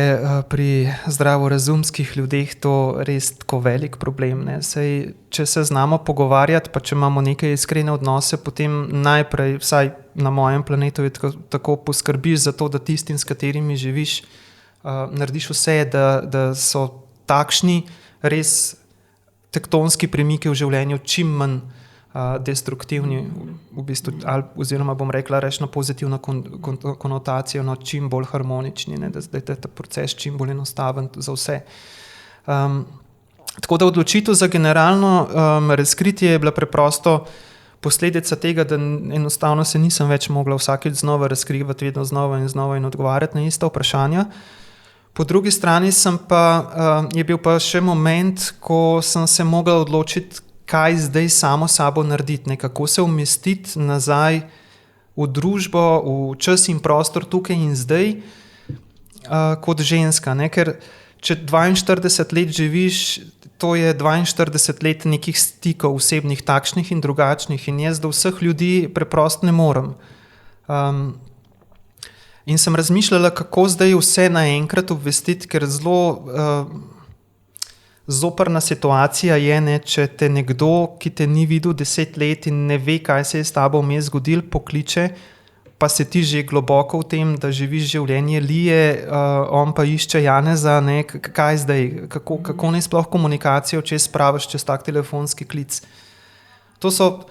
pri zdravorazumskih ljudeh to res tako velik problem. Ne. Sej, če se znamo pogovarjati, pa če imamo neke iskrene odnose, potem najprej, vsaj na mojem planetu, je tako poskrbiš za to, da tistim, s katerimi živiš, narediš vse, da so takšni res tektonski premiki v življenju čim manj destruktivni, v bistvu, oziroma bom rekla rečno pozitivno konotacijo, no, čim bolj harmonični, ne, da je ta proces čim bolj enostaven za vse. Tako da odločitev za generalno razkritje je bila preprosto posledica tega, da enostavno se nisem več mogla vsakeč znova razkrivati, vedno znova in odgovarjati na ista vprašanja. Po drugi strani je bil pa še moment, ko sem se mogla odločiti, kaj zdaj samo sabo narediti, ne, kako se umestiti nazaj v družbo, v čas in prostor tukaj in zdaj kot ženska. Ne, ker če 42 let živiš, to je 42 let nekih stikov osebnih, takšnih in drugačnih, in jaz do vseh ljudi preprosto ne morem. In sem razmišljala, kako zdaj vse naenkrat obvestiti, ker zelo zoprna situacija je, ne, če te nekdo, ki te ni videl 10 let in ne ve, kaj se je s tabo vmes zgodil, pokliče, pa se ti že globoko v tem, da živiš življenje, lije, on pa išče Janeza, ne, kaj zdaj, kako naj sploh komunikacijo čez spraviš čez tak telefonski klic. To so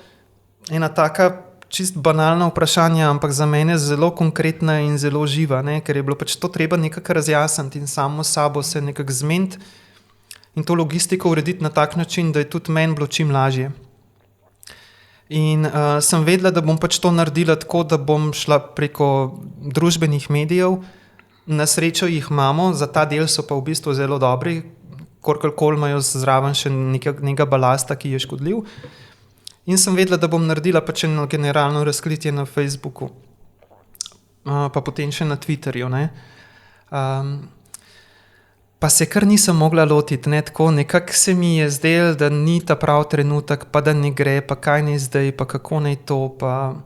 ena taka čist banalna vprašanja, ampak za mene zelo konkretna in zelo živa, ne, ker je bilo pač to treba nekako razjasniti in samo sabo se nekako zmeniti in to logistiko urediti na tak način, da je tudi meni bilo čim lažje. In sem vedela, da bom pač to naredila tako, da bom šla preko družbenih medijev. Na srečo jih imamo, za ta del so pa v bistvu zelo dobri, kolikor imajo zraven še nekega balasta, ki je škodljiv. In sem vedela, da bom naredila pač eno generalno razkritje na Facebooku, pa potem še na Twitterju, ne. Pa se kar nisem mogla lotiti, ne, tako nekako se mi je zdelo, da ni ta prav trenutek, pa da ne gre, pa kaj naj zdaj, pa kako naj to, pa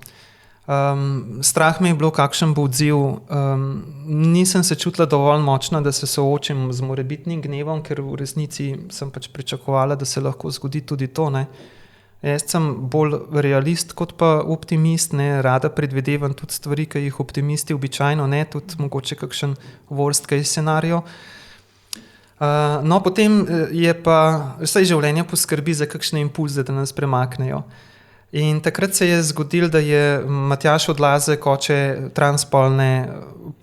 strah me je bilo, kakšen bo odziv. Nisem se čutila dovolj močna, da se soočim z morebitnim gnevom, ker v resnici sem pač pričakovala, da se lahko zgodi tudi to, ne. Jaz sem bolj realist kot pa optimist, ne, rada predvidevam tudi stvari, ki jih optimisti običajno ne, tudi mogoče kakšen worst case scenario. No, potem je pa vse življenje poskrbi za kakšne impulze, da nas premaknejo. In takrat se je zgodilo, da je Matjaž Odlazek, oče transpolne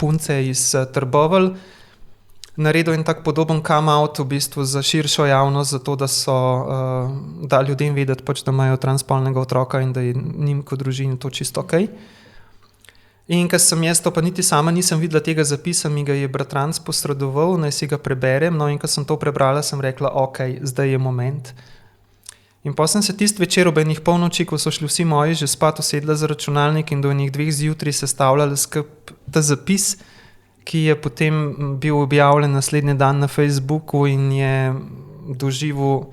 punce iz Trbovelj, naredil en tak podoben come out v bistvu za širšo javnost, zato da ljudem vedeti pač, da imajo transpolnega otroka in da je njim kot družini to čisto okej. In ker sem jaz to, pa niti sama nisem videla tega zapisa, mi ga je bratranc posredoval, naj si ga preberem, no in ko sem to prebrala, sem rekla, okej, zdaj je moment. In potem sem se tisti večer ob enih polnoči, ko so šli vsi moji že spat, usedla za računalnik in do enih 2 zjutraj sestavljala skupaj ta zapis, ki je potem bil objavljen naslednji dan na Facebooku in je doživel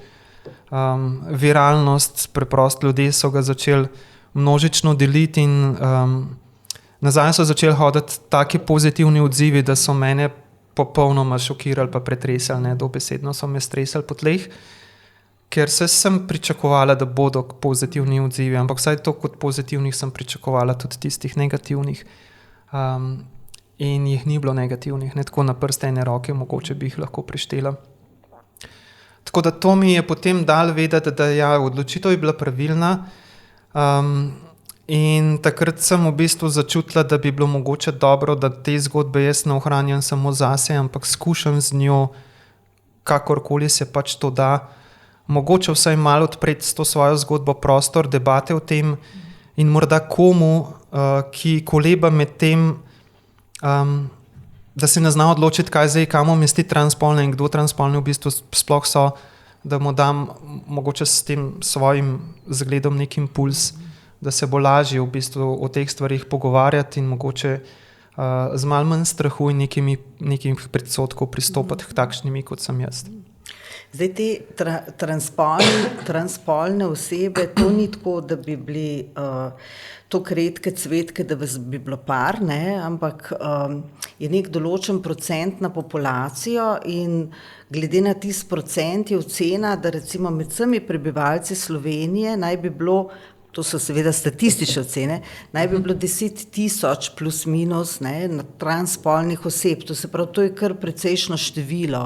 viralnost, preprosto ljudje so ga začeli množično deliti in nazaj so začeli hoditi taki pozitivni odzivi, da so mene popolnoma šokirali pa pretresali, ne, dobesedno so me stresali po tleh, ker sem pričakovala, da bodo pozitivni odzivi, ampak vsaj to kot pozitivnih sem pričakovala tudi tistih negativnih. In jih ni bilo negativnih, ne, tako na prste ene roke, mogoče bi jih lahko preštela. Tako da to mi je potem dalo vedeti, da ja, odločitev je bila pravilna. In takrat sem v bistvu začutila, da bi bilo mogoče dobro, da te zgodbe jaz ne ohranjam samo zase, ampak skušam z njo, kakorkoli se pač to da, mogoče vsaj malo odpreti s to svojo zgodbo prostor, debate o tem in morda komu, ki koleba med tem, da se ne zna odločiti, kaj zdaj, kam umestiti transpolne in kdo transpolne v bistvu sploh so, da mu dam mogoče s tem svojim zgledom nek impuls, da se bo lažje v bistvu o teh stvarih pogovarjati in mogoče z malo manj strahu in nekih predsodkov pristopati k takšnimi, kot sem jaz. Zdaj te transpolne osebe, to ni tako, da bi bili toliko redke cvetke, da bi bilo par, ne, ampak je nek določen procent na populacijo in glede na tisti procent je ocena, da recimo med vsemi prebivalci Slovenije naj bi bilo, to so seveda statistične ocene, naj bi bilo 10.000 plus minus, ne, transpolnih oseb, to se pravi, to je kar precejšno število.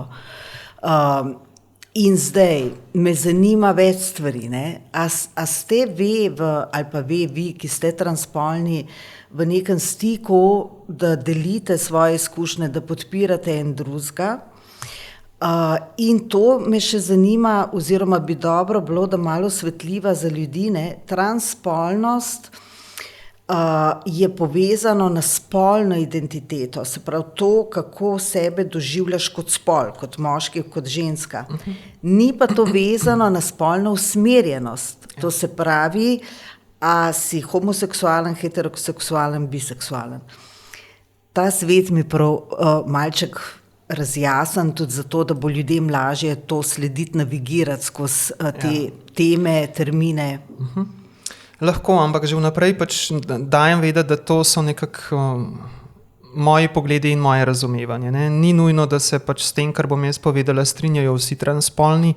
In zdaj me zanima več stvari, ne, a ste ali pa vi, ki ste transpolni, v nekem stiku, da delite svoje izkušnje, da podpirate en drugega. In to me še zanima, oziroma bi dobro bilo, da malo osvetljiva za ljudi, ne, transpolnost je povezano na spolno identiteto, se pravi to, kako sebe doživljaš kot spol, kot moški, kot ženska. Ni pa to vezano na spolno usmerjenost, to se pravi, a si homoseksualen, heteroseksualen, biseksualen. Ta svet mi prav malček razjasnjen tudi zato, da bo ljudem lažje to slediti, navigirati skozi te teme, termine. Lahko, ampak že vnaprej pač dajem vedeti, da to so nekako moji pogledi in moje razumevanje. Ne. Ni nujno, da se pač s tem, kar bom jaz povedala, strinjajo vsi transspolni,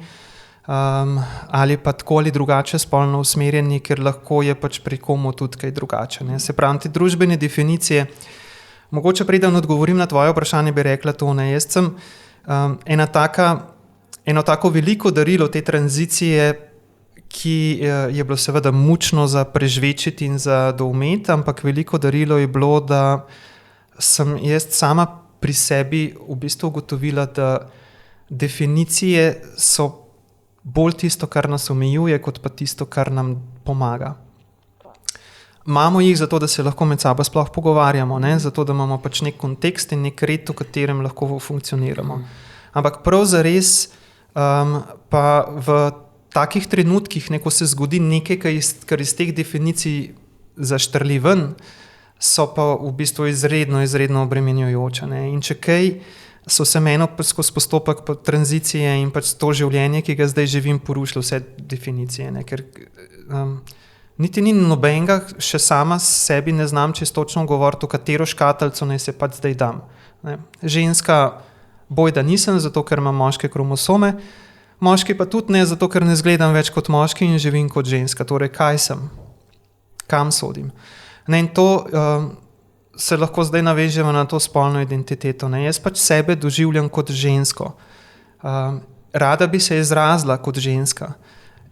ali pa tako ali drugače spolno usmerjeni, ker lahko je pač pri komu tudi kaj drugače. Ne. Se pravi, te družbene definicije, mogoče preden odgovorim na tvoje vprašanje, bi rekla to, ne. Jaz sem eno tako veliko darilo te tranzicije, ki je bilo seveda mučno za prežvečiti in za doumeti, ampak veliko darilo je bilo, da sem jaz sama pri sebi v bistvu ugotovila, da definicije so bolj tisto, kar nas omejuje, kot pa tisto, kar nam pomaga. Imamo jih zato, da se lahko med sabo sploh pogovarjamo, ne? Zato, da imamo pač nek kontekst in nek red, v katerem lahko funkcioniramo. Ampak prav zares pa v takih trenutkih, ko se zgodi nekaj, kar iz teh definicij zaštrli ven, so pa v bistvu izredno obremenjujoče. Ne? In če kaj, so se meni skozi postopek tranzicije in pač to življenje, ki ga zdaj živim, porušile vse definicije. Ne? Ker niti ni nobenega, še sama sebi ne znam čisto točno govoriti, v katero škatlico naj se pač zdaj dam. Ne? Ženska bojda nisem, zato ker imam moške kromosome, moški pa tudi ne, zato ker ne izgledam več kot moški in živim kot ženska. Torej, kaj sem? Kam sodim? Ne, in to se lahko zdaj navežemo na to spolno identiteto. Ne. Jaz pač sebe doživljam kot žensko. Rada bi se izrazila kot ženska.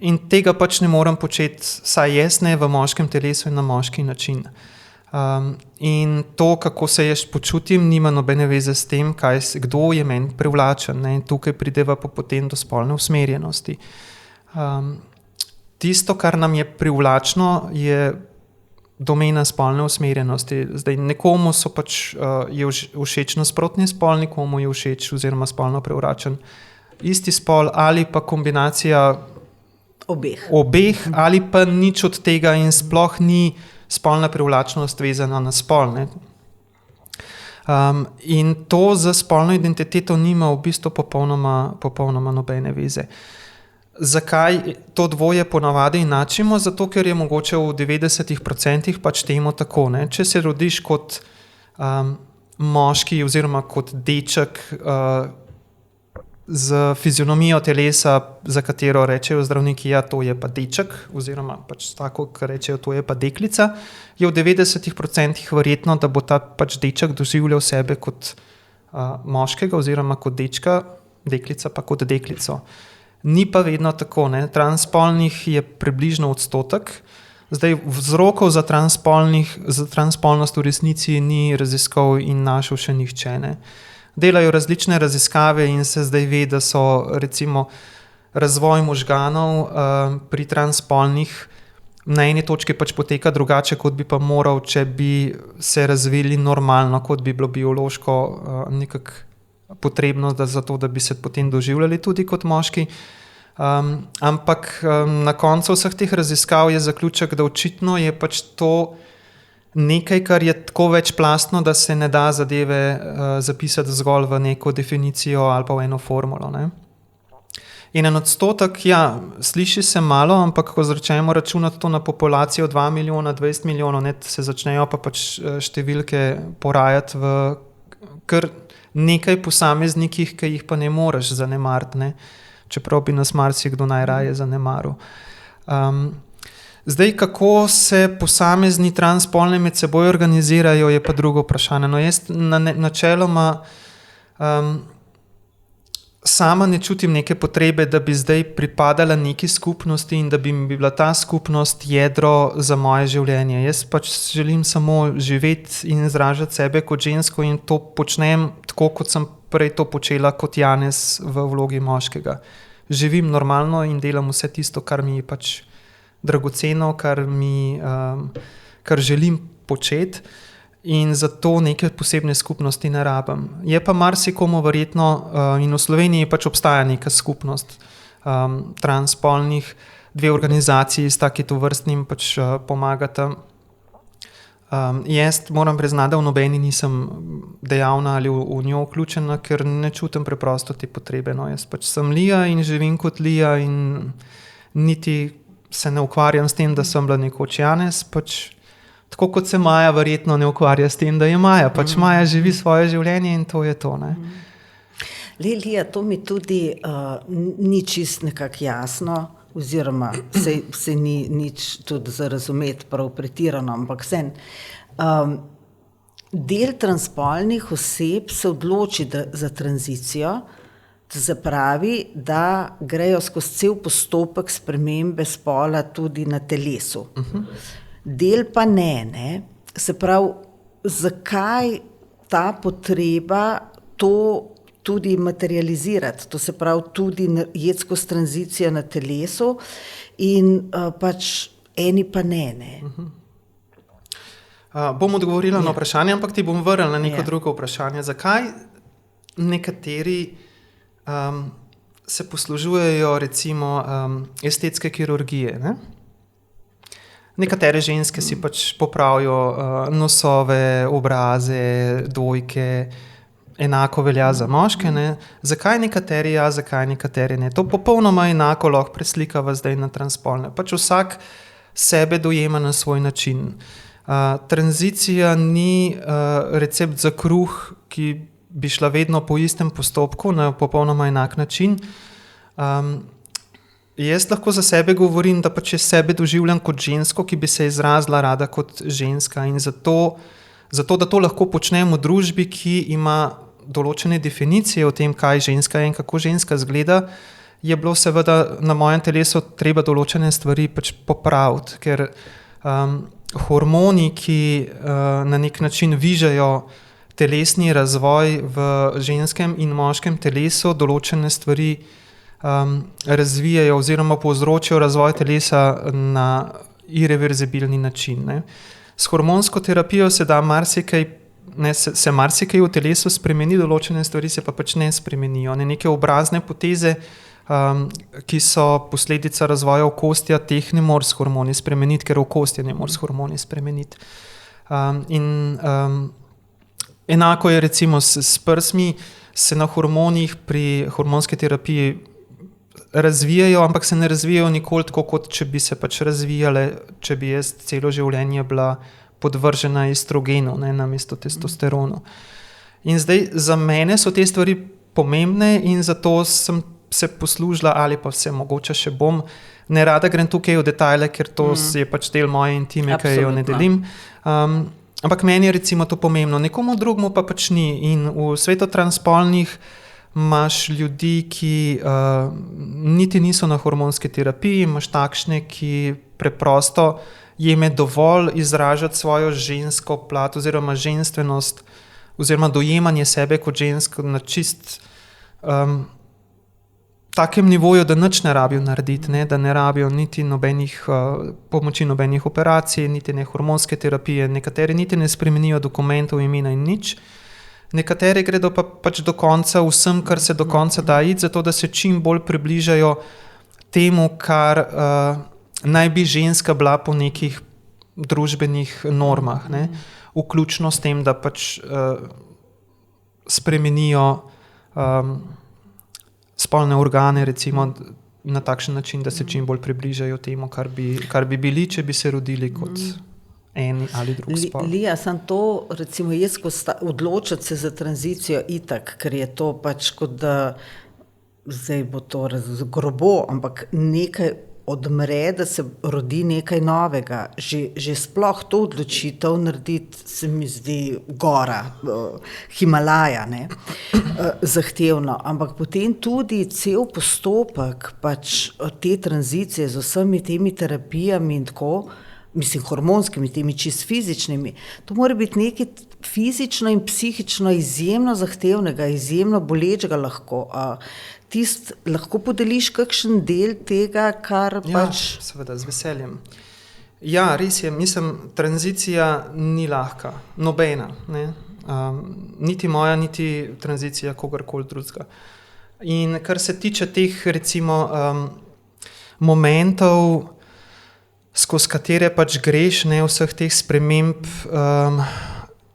In tega pač ne morem početi, saj jaz ne, v moškem telesu in na moški način. In to, kako se jaz počutim, nima nobene veze s tem, kdo je meni privlačen. Ne. In tukaj prideva pa potem do spolne usmerjenosti. Tisto, kar nam je privlačno, je domena spolne usmerjenosti. Zdaj, nekomu so pač je všeč nasprotni spol, nekomu je všeč oziroma spolno prevračen isti spol ali pa kombinacija obeh ali pa nič od tega in sploh ni spolna privlačnost vezana na spol. Ne. In to za spolno identiteto nima v bistvu popolnoma nobene veze. Zakaj to dvoje ponavadi enačimo? Zato, ker je mogoče v 90% pač temu tako. Ne? Če se rodiš kot moški oziroma kot deček z fizionomijo telesa, za katero rečejo zdravniki, ja, to je pa deček, oziroma pač tako, kar rečejo, to je pa deklica, je v 90% verjetno, da bo ta pač deček doživljal sebe kot moškega oziroma kot dečka, deklica pa kot deklico. Ni pa vedno tako. Ne? Transspolnih je približno 1%. Zdaj, vzrokov za transspolnost v resnici ni raziskal in našel še nihče. Ne? Delajo različne raziskave in se zdaj ve, da so recimo razvoj možganov pri transspolnih na eni točki pač poteka drugače, kot bi pa moral, če bi se razvili normalno, kot bi bilo biološko nekako potrebno za to, da bi se potem doživljali tudi kot moški. Ampak na koncu vseh teh raziskav je zaključek, da očitno je pač to nekaj, kar je tako večplastno, da se ne da zadeve zapisati zgolj v neko definicijo ali pa v eno formulo. Ne? In 1%, ja, sliši se malo, ampak ko začnemo računati to na populacijo 2 milijona, 20 milijonov, ne, se začnejo pa pač številke porajati v kar nekaj posameznikih, ki jih pa ne moreš zanemariti, ne? Čeprav bi nas marsikdo najraje zanemaril. Zdaj, kako se posamezni transspolni med seboj organizirajo, je pa drugo vprašanje. No, jaz načeloma sama ne čutim neke potrebe, da bi zdaj pripadala neki skupnosti in da bi mi bila ta skupnost jedro za moje življenje. Jaz pač želim samo živeti in izražati sebe kot žensko in to počnem tako, kot sem prej to počela kot Janez v vlogi moškega. Živim normalno in delam vse tisto, kar mi je pač dragoceno, kar želim početi. In zato neke posebne skupnosti ne rabim. Je pa marsikomu verjetno, in v Sloveniji pač obstaja neka skupnost transspolnih, 2 organizaciji s taki tovrstnim pač pomagata. Jaz moram priznati, da v nobeni nisem dejavna ali v njo vključena, ker ne čutim preprosto te potrebe. No, jaz pač sem Lija in živim kot Lija in niti se ne ukvarjam s tem, da sem bila nekoč Janez, pač Tako kot se Maja verjetno ne ukvarja s tem, da je Maja. Pač Maja živi svoje življenje in to je to. Ne? Lilija, to mi tudi ni čist nekako jasno, oziroma se ni nič tudi za razumeti prav pretirano, ampak del transspolnih oseb se odloči za tranzicijo, to se pravi, da grejo skozi cel postopek spremembe spola tudi na telesu. Del pa ne. Se pravi, zakaj ta potreba to tudi materializirati, to se pravi tudi jeti skozi tranzicijo na telesu in pač eni pa ne. Bom odgovorila na vprašanje, ampak ti bom vrnila na neko drugo vprašanje. Zakaj nekateri se poslužujejo recimo estetske kirurgije, ne? Nekatere ženske si pač popravijo nosove, obraze, dojke, enako velja za moške, ne? Zakaj nekateri ja, zakaj nekateri ne? To popolnoma enako lahko preslikava zdaj na transspolne. Pač vsak sebe dojema na svoj način. Tranzicija ni recept za kruh, ki bi šla vedno po istem postopku, na popolnoma enak način. Jaz lahko za sebe govorim, da pač sebe doživljam kot žensko, ki bi se izrazila rada kot ženska in zato, da to lahko počnem v družbi, ki ima določene definicije o tem, kaj ženska je in kako ženska izgleda, je bilo seveda na mojem telesu treba določene stvari pač popraviti, ker hormoni, ki na nek način vižajo telesni razvoj v ženskem in moškem telesu, določene stvari razvijajo oziroma povzročijo razvoj telesa na irreverzibilni način. Ne. S hormonsko terapijo se da marsikaj v telesu spremeni, določene stvari se pa pač ne spremenijo. Neke obrazne poteze, ki so posledica razvoja okostja, teh ne more s hormoni spremeniti, ker okostje ne more s hormoni spremeniti. Enako je recimo s prsmi, se na hormonih pri hormonski terapiji razvijajo, ampak se ne razvijajo nikoli tako, kot če bi se pač razvijale, če bi jaz celo življenje bila podvržena estrogenu, ne, namesto testosteronu. In zdaj za mene so te stvari pomembne in zato sem se poslužila ali pa se mogoče še bom. Ne rada grem tukaj v detajle, ker to je pač del moje intime, ki jo ne delim. Ampak meni je recimo to pomembno, nekomu drugmu pa pač ni. In v svetu transspolnih imaš ljudi, ki niti niso na hormonski terapiji, imaš takšne, ki preprosto jim je dovolj izražati svojo žensko plat oziroma ženstvenost oziroma dojemanje sebe kot žensko na čist takem nivoju, da nič ne rabijo narediti, ne? Da ne rabijo niti pomoči nobenih operacij, niti ne hormonske terapije, nekateri niti ne spremenijo dokumentov, imena in nič. Nekateri gredo pa pač do konca vsem, kar se do konca da iti, zato da se čim bolj približajo temu, kar naj bi ženska bila po nekih družbenih normah, ne? Vključno s tem, da pač spremenijo spolne organe recimo na takšen način, da se čim bolj približajo temu, kar bi bili, če bi se rodili kot en ali drug spol. Lija, samo to, recimo jaz odločiti se za tranzicijo itak, ker je to pač kot da, zdaj bo to grobo, ampak nekaj odmre, da se rodi nekaj novega. Že sploh to odločitev narediti se mi zdi gora, Himalaja, ne, zahtevno. Ampak potem tudi cel postopek pač te tranzicije z vsemi temi terapijami in tako, mislim hormonskimi, temi čisto fizičnimi, to mora biti nekaj fizično in psihično izjemno zahtevnega, izjemno bolečega lahko. Lahko podeliš kakšen del tega, kar pač... Ja, seveda, z veseljem. Ja, res je, mislim, tranzicija ni lahka, nobena, ne. Niti moja, niti tranzicija kogarkoli drugega. In kar se tiče teh, recimo, momentov, skozi katere pač greš, ne, vseh teh sprememb,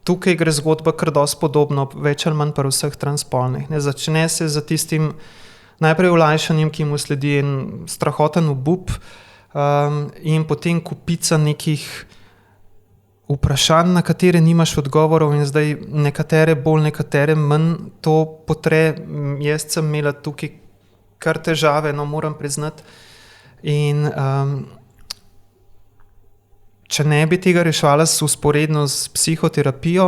tukaj gre zgodba kar dosti podobno, več ali manj pri vseh transspolnih, ne. Začne se za tistim najprej olajšanjem, ki mu sledi en strahoten obup in potem kupica nekih vprašanj, na katere nimaš odgovorov in zdaj nekatere bolj, nekatere manj to potre. Jaz sem imela tukaj kar težave, no, moram priznati. In če ne bi tega rešvala vzporedno s psihoterapijo,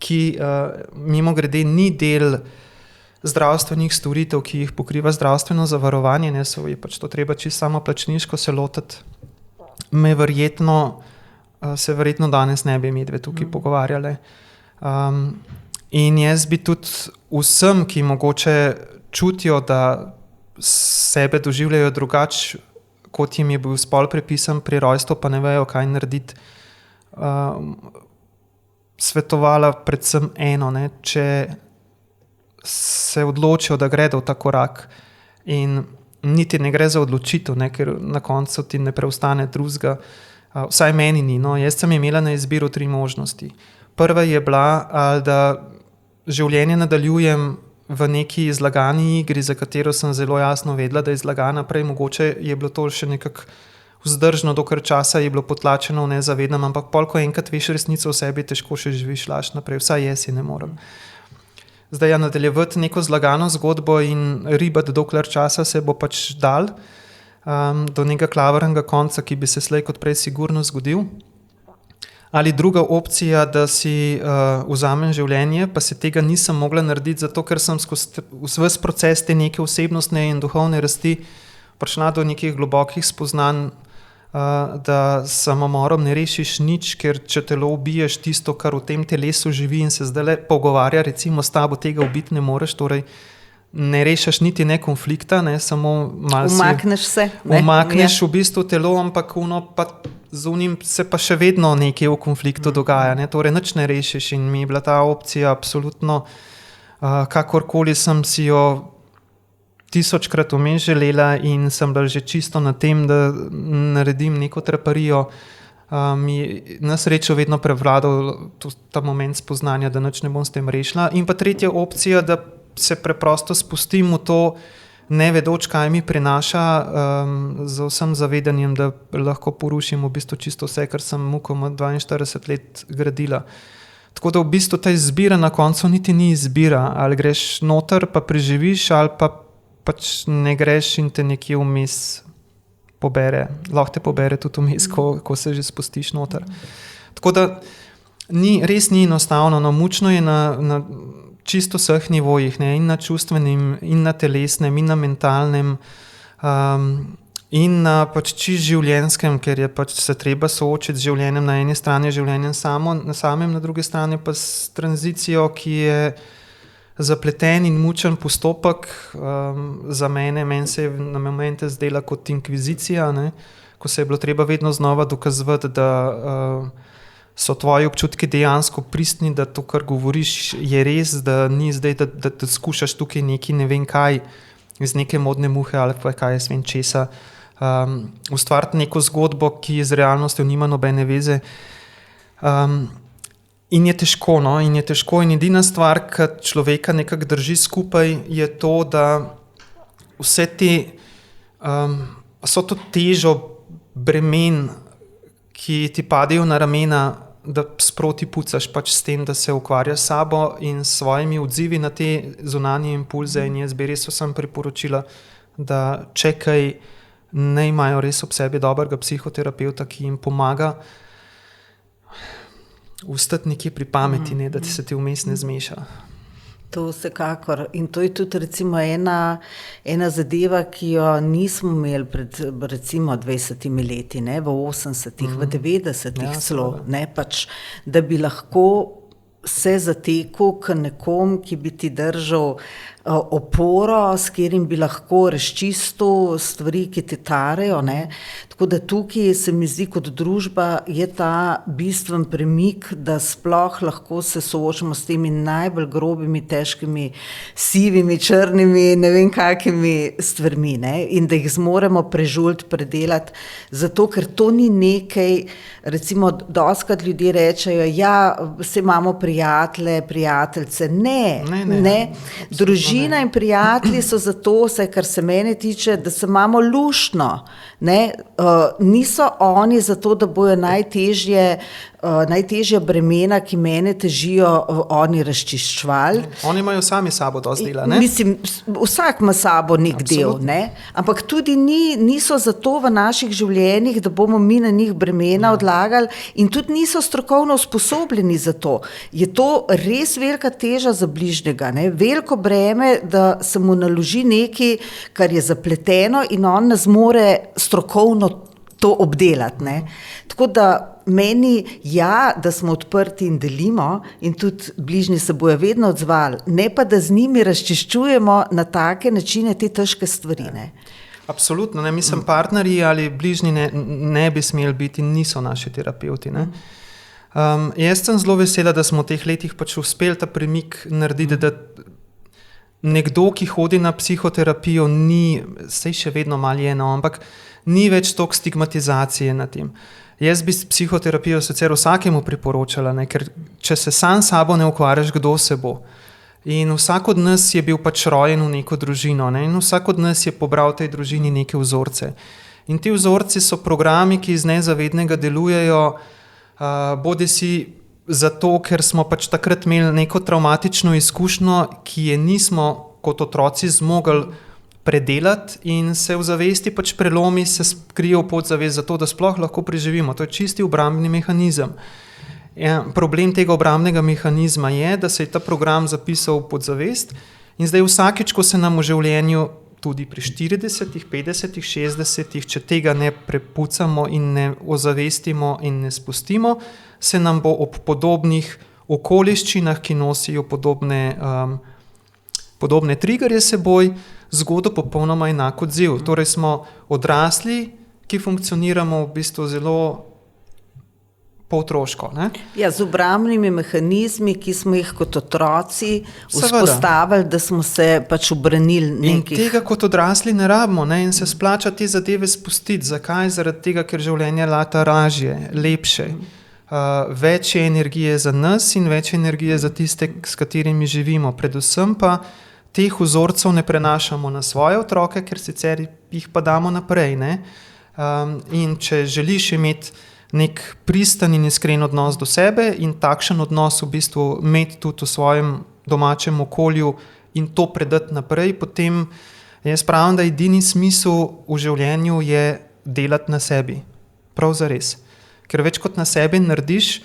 ki mimogrede ni del zdravstvenih storitev, ki jih pokriva zdravstveno zavarovanje, ne, je pač to treba čisto samoplačniško se lotiti, se verjetno danes ne bi medve tukaj pogovarjale. In jaz bi tudi vsem, ki mogoče čutijo, da sebe doživljajo drugače, kot jim je bil spol pripisan pri rojstvu, pa ne vejo, kaj narediti, svetovala predvsem eno, ne, če se odločijo, da gredo v ta korak in niti ne gre za odločitev, ne, ker na koncu ti ne preostane drugega, vsaj meni ni. No. Jaz sem imela na izbiro 3 možnosti. Prva je bila, da življenje nadaljujem v neki zlagani igri, za katero sem zelo jasno vedela, da je zlagana. Prej mogoče je bilo to še nekako vzdržno, dokler časa je bilo potlačeno v nezavednem, ampak pol, ko enkrat veš resnico o sebi, težko še živiš laž naprej, vsaj jaz si ne morem. Zdaj nadaljevati neko zlagano zgodbo in ribati, dokler časa se bo pač dal, do nekega klavrnega konca, ki bi se slej kot prej sigurno zgodil. Ali druga opcija, da si vzamem življenje, pa se tega nisem mogla narediti, zato ker sem skozi ves proces te neke osebnostne in duhovne rasti prišla do nekih globokih spoznanj, da s samomorom ne rešiš nič, ker če telo ubiješ tisto, kar v tem telesu živi in se zdaj pogovarja, recimo s tabo tega ubiti ne moreš, torej ne rešiš niti ne konflikta, ne, samo malo umakneš se. Umakneš v bistvu telo, ampak pa z unim se pa še vedno nekaj v konfliktu dogaja, ne, torej nič ne rešiš in mi je bila ta opcija absolutno, kakorkoli sem si jo 1000-krat vmes želela in sem bila že čisto na tem, da naredim neko traparijo, mi na srečo vedno prevladal ta moment spoznanja, da nič ne bom s tem rešila. In pa tretja opcija, da se preprosto spustim v to, ne vedoč, kaj mi prinaša, z vsem zavedanjem, da lahko porušim v bistvu čisto vse, kar sem mukoma 42 let gradila. Tako da v bistvu ta izbira na koncu niti ni izbira, ali greš noter pa preživiš, ali pa pač ne greš in te nekje vmes pobere. Lahko te pobere tudi vmes, ko se že spustiš noter. Tako da res ni enostavno, no, mučno je na čisto vseh nivojih, ne, in na čustvenem, in na telesnem, in na mentalnem, in na pač čisto življenjskem, ker je pač se treba soočiti z življenjem, na eni strani življenjem samem, na drugi strani pa s tranzicijo, ki je zapleten in mučen postopek, za meni se je na momente zdela kot inkvizicija, ne, ko se je bilo treba vedno znova dokazovati, da so tvoji občutki dejansko pristni, da to, kar govoriš, je res, da ni zdaj, da skušaš tukaj neki ne vem kaj, iz neke modne muhe ali pa kaj jaz vem česa, ustvariti neko zgodbo, ki z realnostjo nima nobene veze. In je težko, no, in edina stvar, ki človeka nekako drži skupaj, je to, da vse te, so to težo bremen, ki ti padejo na ramena, da sproti pucaš pač s tem, da se ukvarjaš s sabo in s svojimi odzivi na te zunanje impulze, in jaz bi res vsem priporočila, da če kaj, ne imajo res ob sebi dobrega psihoterapevta, ki jim pomaga ustati nekje pri pameti, ne, da se ti vmes ne zmeša. To vsekakor. In to je tudi recimo ena zadeva, ki jo nismo imeli pred recimo 20 leti, ne, v 80-ih, v 90-ih celo, ne, pač, da bi lahko se zatekel k nekom, ki bi ti držal oporo, s katerim bi lahko razčistil stvari, ki te tarejo, ne. Tako da tukaj se mi zdi, kot družba je ta bistven premik, da sploh lahko se soočimo s temi najbolj grobimi, težkimi, sivimi, črnimi, ne vem kakimi stvarmi, ne, in da jih zmoremo prežuljiti, predelati, zato ker to ni nekaj, recimo dostikrat ljudje rečejo, ja, saj imamo prijatelje, prijateljice, ne. Družina in prijatelji so zato, vsaj kar se mene tiče, da se imamo luštno, ne, niso oni zato, da bojo najtežje najtežja bremena, ki mene težijo, oni razčiščevali. Oni imajo sami sabo dosti dela, ne? Mislim, vsak ima sabo nek del, ne? Ampak tudi niso zato v naših življenjih, da bomo mi na njih bremena odlagali in tudi niso strokovno usposobljeni za to. Je to res velika teža za bližnjega, ne? Veliko breme, da se mu naloži nekaj, kar je zapleteno in on ne zmore strokovno to obdelati, ne? Tako da meni, da smo odprti in delimo in tudi bližnji se bojo vedno odzvali, ne pa da z njimi razčiščujemo na take načine te težke stvari, ne? Absolutno, ne, mislim, partnerji ali bližnji ne bi smeli biti, niso naši terapevti, ne. Jaz sem zelo vesela, da smo v teh letih pač uspeli ta premik narediti, da nekdo, ki hodi na psihoterapijo, saj še vedno malo je, no, ampak ni več toliko stigmatizacije na tem. Jaz bi psihoterapijo sicer vsakemu priporočala, ne, ker če se sam sabo ne ukvarjaš, kdo se bo. In vsak od nas je bil pač rojen v neko družino, ne, in vsak od nas je pobral v tej družini neke vzorce. In ti vzorci so programi, ki iz nezavednega delujejo, bodisi zato, ker smo pač takrat imeli neko travmatično izkušnjo, ki je nismo kot otroci zmogli predelati in se v zavesti pač prelomi, se skrije v podzavest zato, da sploh lahko preživimo. To je čisti obrambni mehanizem. Problem tega obrambnega mehanizma je, da se je ta program zapisal v podzavest in zdaj vsakič, ko se nam v življenju tudi pri 40, 50, 60, če tega ne prepucamo in ne ozavestimo in ne spustimo, se nam bo ob podobnih okoliščinah, ki nosijo podobne triggerje seboj, zgodil popolnoma enak odziv. Torej smo odrasli, ki funkcioniramo v bistvu zelo pootroško, ne? Ja, z obrambnimi mehanizmi, ki smo jih kot otroci vzpostavili, da smo se pač obranili nekih. In tega kot odrasli ne rabimo, ne? In se splača te zadeve spustiti. Zakaj? Zaradi tega, ker življenje lata lažje, lepše. Več je energije za nas in več energije za tiste, s katerimi živimo. Predvsem pa teh vzorcev ne prenašamo na svoje otroke, ker sicer jih pa damo naprej, ne? In če želiš imeti nek pristan in iskren odnos do sebe in takšen odnos v bistvu imeti tudi v svojem domačem okolju in to predati naprej, potem jaz pravim, da edini smisel v življenju je delati na sebi. Prav zares. Ker več kot na sebi narediš,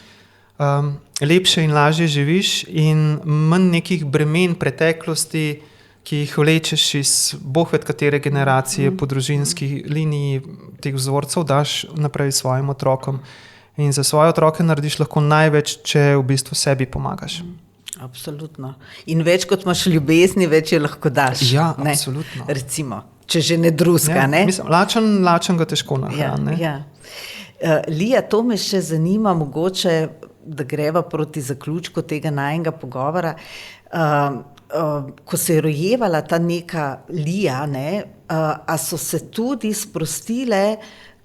lepše in lažje živiš in manj nekih bremen preteklosti, ki jih vlečeš iz bog ved katere generacije po družinski liniji, teh vzorcev daš naprej svojim otrokom. In za svoje otroke narediš lahko največ, če v bistvu sebi pomagaš. Absolutno. In več kot imaš ljubezni, več je lahko daš. Ja, ne? absolutno. Recimo, če že ne druska, ne? Mislim, lačen ga težko nahrani. Ja. Lija, to me še zanima, mogoče, da greva proti zaključku tega najinega pogovora. Ko se je rojevala ta neka Lija, ne, a so se tudi sprostile,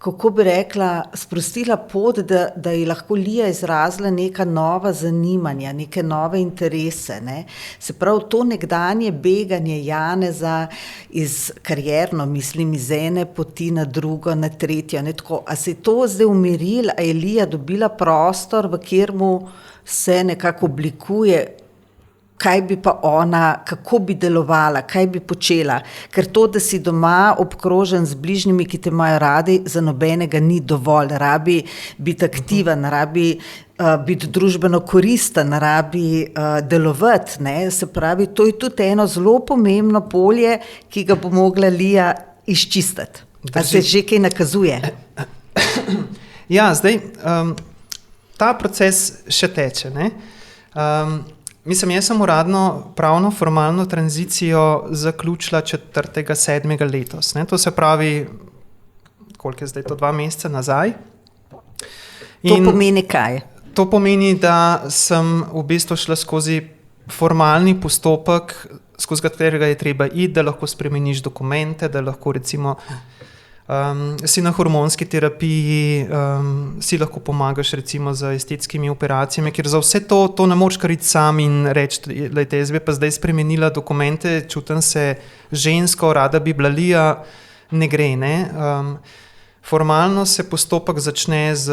kako bi rekla, sprostila pot, da je lahko Lija izrazila neka nova zanimanja, neke nove interese, ne. Se pravi, to nekdanje beganje Janeza iz karierno, mislim, iz ene poti na drugo, na tretjo, ne, tako. A se je to zdaj umirilo, a je Lija dobila prostor, v kateremu se nekako oblikuje, kaj bi pa ona, kako bi delovala, kaj bi počela. Ker to, da si doma obkrožen z bližnjimi, ki te imajo radi, za nobenega ni dovolj. Rabi biti aktiven, rabi biti družbeno koristen, rabi delovati, ne. Se pravi, to je tudi eno zelo pomembno polje, ki ga bo mogla Lija izčistiti. A se že kaj nakazuje? Ja, zdaj, ta proces še teče, ne. Mislim, jaz sem uradno pravno formalno tranzicijo zaključila 4.7. letos. Ne? To se pravi, koliko je zdaj to, 2 meseca nazaj. To pomeni kaj? To pomeni, da sem v bistvu šla skozi formalni postopek, skozi katerega je treba iti, da lahko spremeniš dokumente, da lahko recimo si na hormonski terapiji, si lahko pomagaš recimo z estetskimi operacijami, ker za vse to ne moreš kar iti sam in reči, lejte, jaz bi pa zdaj spremenila dokumente, čutim se žensko, rada bi bila Lija, ne gre, ne. Formalno se postopek začne z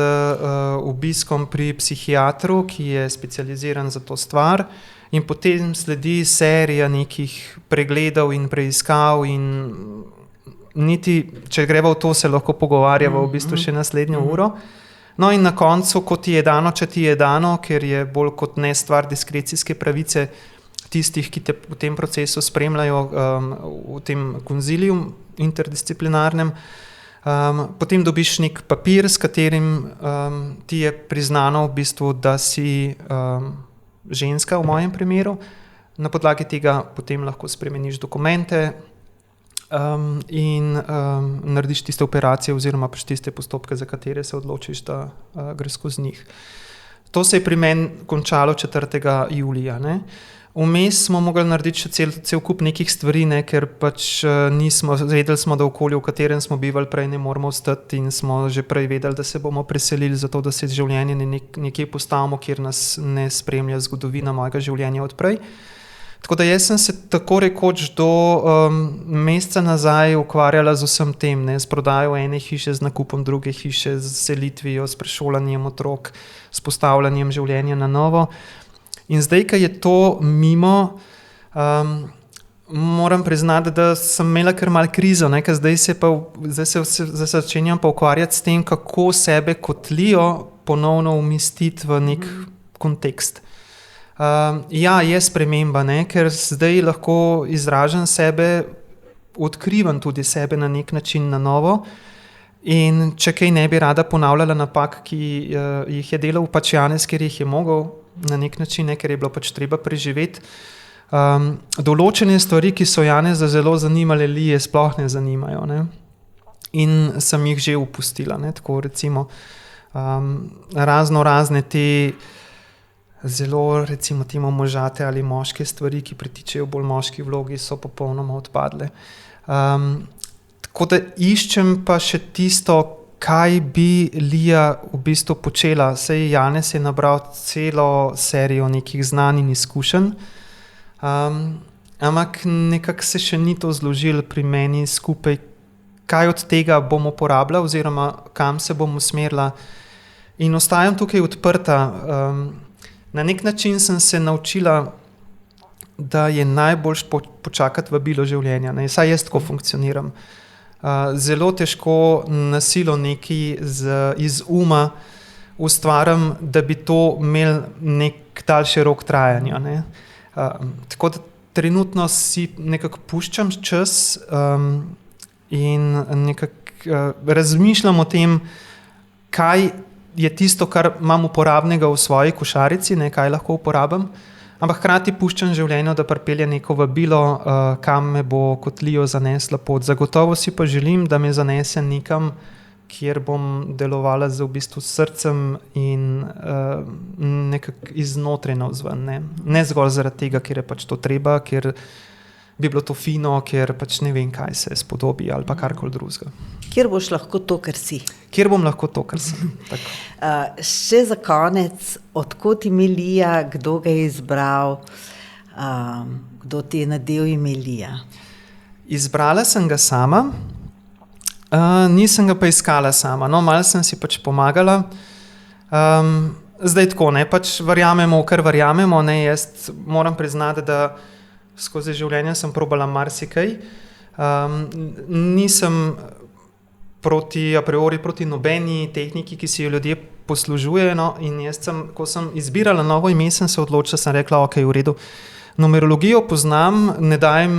obiskom pri psihiatru, ki je specializiran za to stvar, in potem sledi serija nekih pregledov in preiskav in niti, če greva v to, se lahko pogovarjava v bistvu še naslednjo uro. No in na koncu, ko ti je dano, če ti je dano, ker je bolj kot ne stvar diskrecijske pravice tistih, ki te v tem procesu spremljajo v tem konziliju interdisciplinarnem, potem dobiš nek papir, s katerim ti je priznano v bistvu, da si ženska v mojem primeru. Na podlagi tega potem lahko spremeniš dokumente in narediš tiste operacije oziroma pač tiste postopke, za katere se odločiš, da greš skozi njih. To se je pri meni končalo 4. julija, ne. Vmes smo mogli narediti še cel kup nekih stvari, ne, ker pač vedeli smo, da okolje, v katerem smo bivali prej, ne moramo ostati in smo že prej vedeli, da se bomo preselili, zato da se življenje nekje postavimo, kjer nas ne spremlja zgodovina mojega življenja od prej. Tako da jaz sem se tako rekoč do meseca nazaj ukvarjala z vsem tem, ne, s prodajo ene hiše, z nakupom druge hiše, z selitvijo, s prešolanjem otrok, s postavljanjem življenja na novo. In zdaj, ko je to mimo, moram priznati, da sem imela kar malo krizo, ne, ker zdaj se začenjam pa ukvarjati s tem, kako sebe kot Lijo ponovno umestiti v nek kontekst. Ja, je sprememba, ne, ker zdaj lahko izražam sebe, odkrivam tudi sebe na nek način na novo. In če kaj ne bi rada ponavljala napak, ki jih je delal pač Janez, ker jih je mogel na nek način, ne, ker je bilo pač treba preživeti. Določene stvari, ki so Janeza zelo zanimale, Lije sploh ne zanimajo, ne. In sem jih že opustila, ne, tako recimo razne te zelo recimo temu možate ali moške stvari, ki pritičejo bolj moški vlogi, so popolnoma odpadle. Tako da iščem pa še tisto, kaj bi Lija v bistvu počela. Saj Janez je nabral celo serijo nekih znanj in izkušenj, ampak nekako se še ni to zložilo pri meni skupaj, kaj od tega bom uporabljala oziroma kam se bom usmerila. In ostajam tukaj odprta. Na nek način sem se naučila, da je najboljš počakati vabilo življenja, ne. Saj jaz tako funkcioniram. Zelo težko na silo nekaj iz uma ustvarim, da bi to imel nek daljši rok trajanja, ne. Tako da trenutno si nekako puščam čas in nekako razmišljam o tem, kaj je tisto, kar imam uporabnega v svoji košarici, ne, kaj lahko uporabim, ampak hkrati puščam življenju, da pripelje neko vabilo, kam me bo kot Lijo zanesla pot. Zagotovo si pa želim, da me zanese nekam, kjer bom delovala z v bistvu srcem in nekako iznotraj navzven, ne. Ne zgolj zaradi tega, ker je pač to treba, ker bi bilo to fino, ker pač ne vem, kaj se spodobi ali pa karkoli drugega. Kjer boš lahko to, kar si? Kjer bom lahko to, kar sem. Še za konec, odkot ime Lija, kdo ga je izbral, kdo ti je nadel ime Lija? Izbrala sem ga sama, nisem ga pa iskala sama, no, malo sem si pač pomagala. Zdaj tako, ne, pač verjamemo, kar verjamemo, ne, jaz moram priznati, da skozi življenje sem probala marsikaj. Nisem a priori proti nobeni tehniki, ki si jo ljudje poslužujejo, no, in jaz ko sem izbirala novo ime, sem se odločila, sem rekla, okej, v redu, numerologijo poznam, ne dajem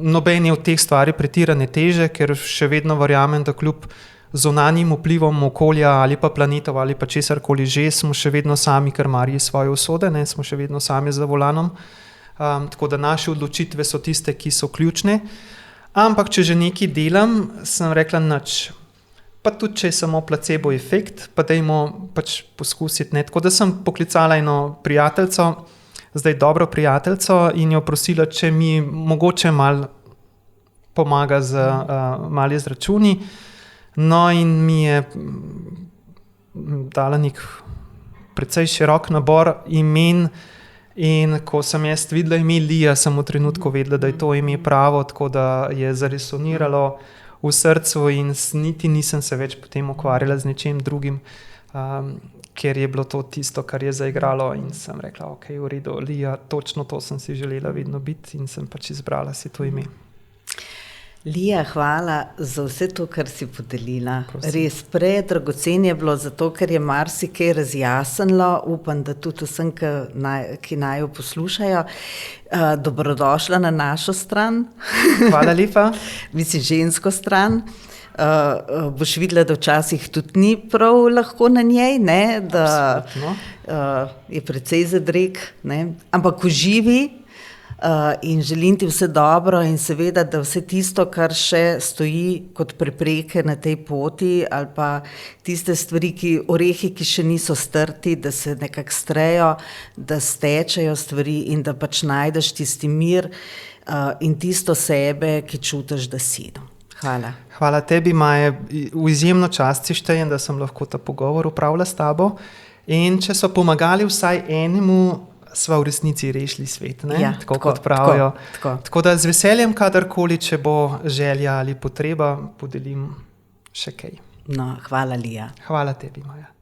nobeni od teh stvari pretirane teže, ker še vedno verjamem, da kljub zunanjim vplivom okolja ali pa planetov ali pa česarkoli že, smo še vedno sami krmarji svoje usode, ne, smo še vedno sami za volanom. Tako da naše odločitve so tiste, ki so ključne. Ampak, če že nekaj delam, sem rekla nič. Pa tudi, če je samo placebo efekt, pa dajmo pač poskusiti, ne. Tako da sem poklicala eno prijateljico, zdaj dobro prijateljico, in jo prosila, če mi mogoče malo pomaga z malo izračuni. No, in mi je dala nek precej širok nabor imen. In ko sem jaz videla ime Lija, sem v trenutku vedela, da je to ime pravo, tako da je zaresoniralo. v srcu in niti nisem se več potem ukvarjala z ničem drugim, ker je bilo to tisto, kar je zaigralo in sem rekla, ok, v redu, Lija, točno to sem si želela vedno biti in sem pač izbrala si to ime. Lija, hvala za vse to, kar si podelila. Prosim. Res predragocen je bilo, zato ker je marsikaj razjasnilo. Upam, da tudi vsem, ki naj jo poslušajo. Dobrodošla na našo stran. Hvala lepa. Mislim, žensko stran. Boš videla, da včasih tudi ni prav lahko na njej, ne? Da je precej zadreg, ne? Ampak uživi. In želim ti vse dobro in seveda, da vse tisto, kar še stoji kot prepreke na tej poti ali pa tiste stvari, orehi, ki še niso strti, da se nekako strejo, da stečejo stvari in da pač najdeš tisti mir in tisto sebe, ki čutiš, da si. Hvala. Hvala tebi, Maja. V izjemno čast si štejem, da sem lahko ta pogovor opravila s tabo in če so pomagali vsaj enemu, sva v resnici rešili svet, ne? Ja, tako kot pravijo. Tako da z veseljem, kadarkoli, če bo želja ali potreba, podelim še kaj. No, hvala, Lija. Hvala tebi, Maja.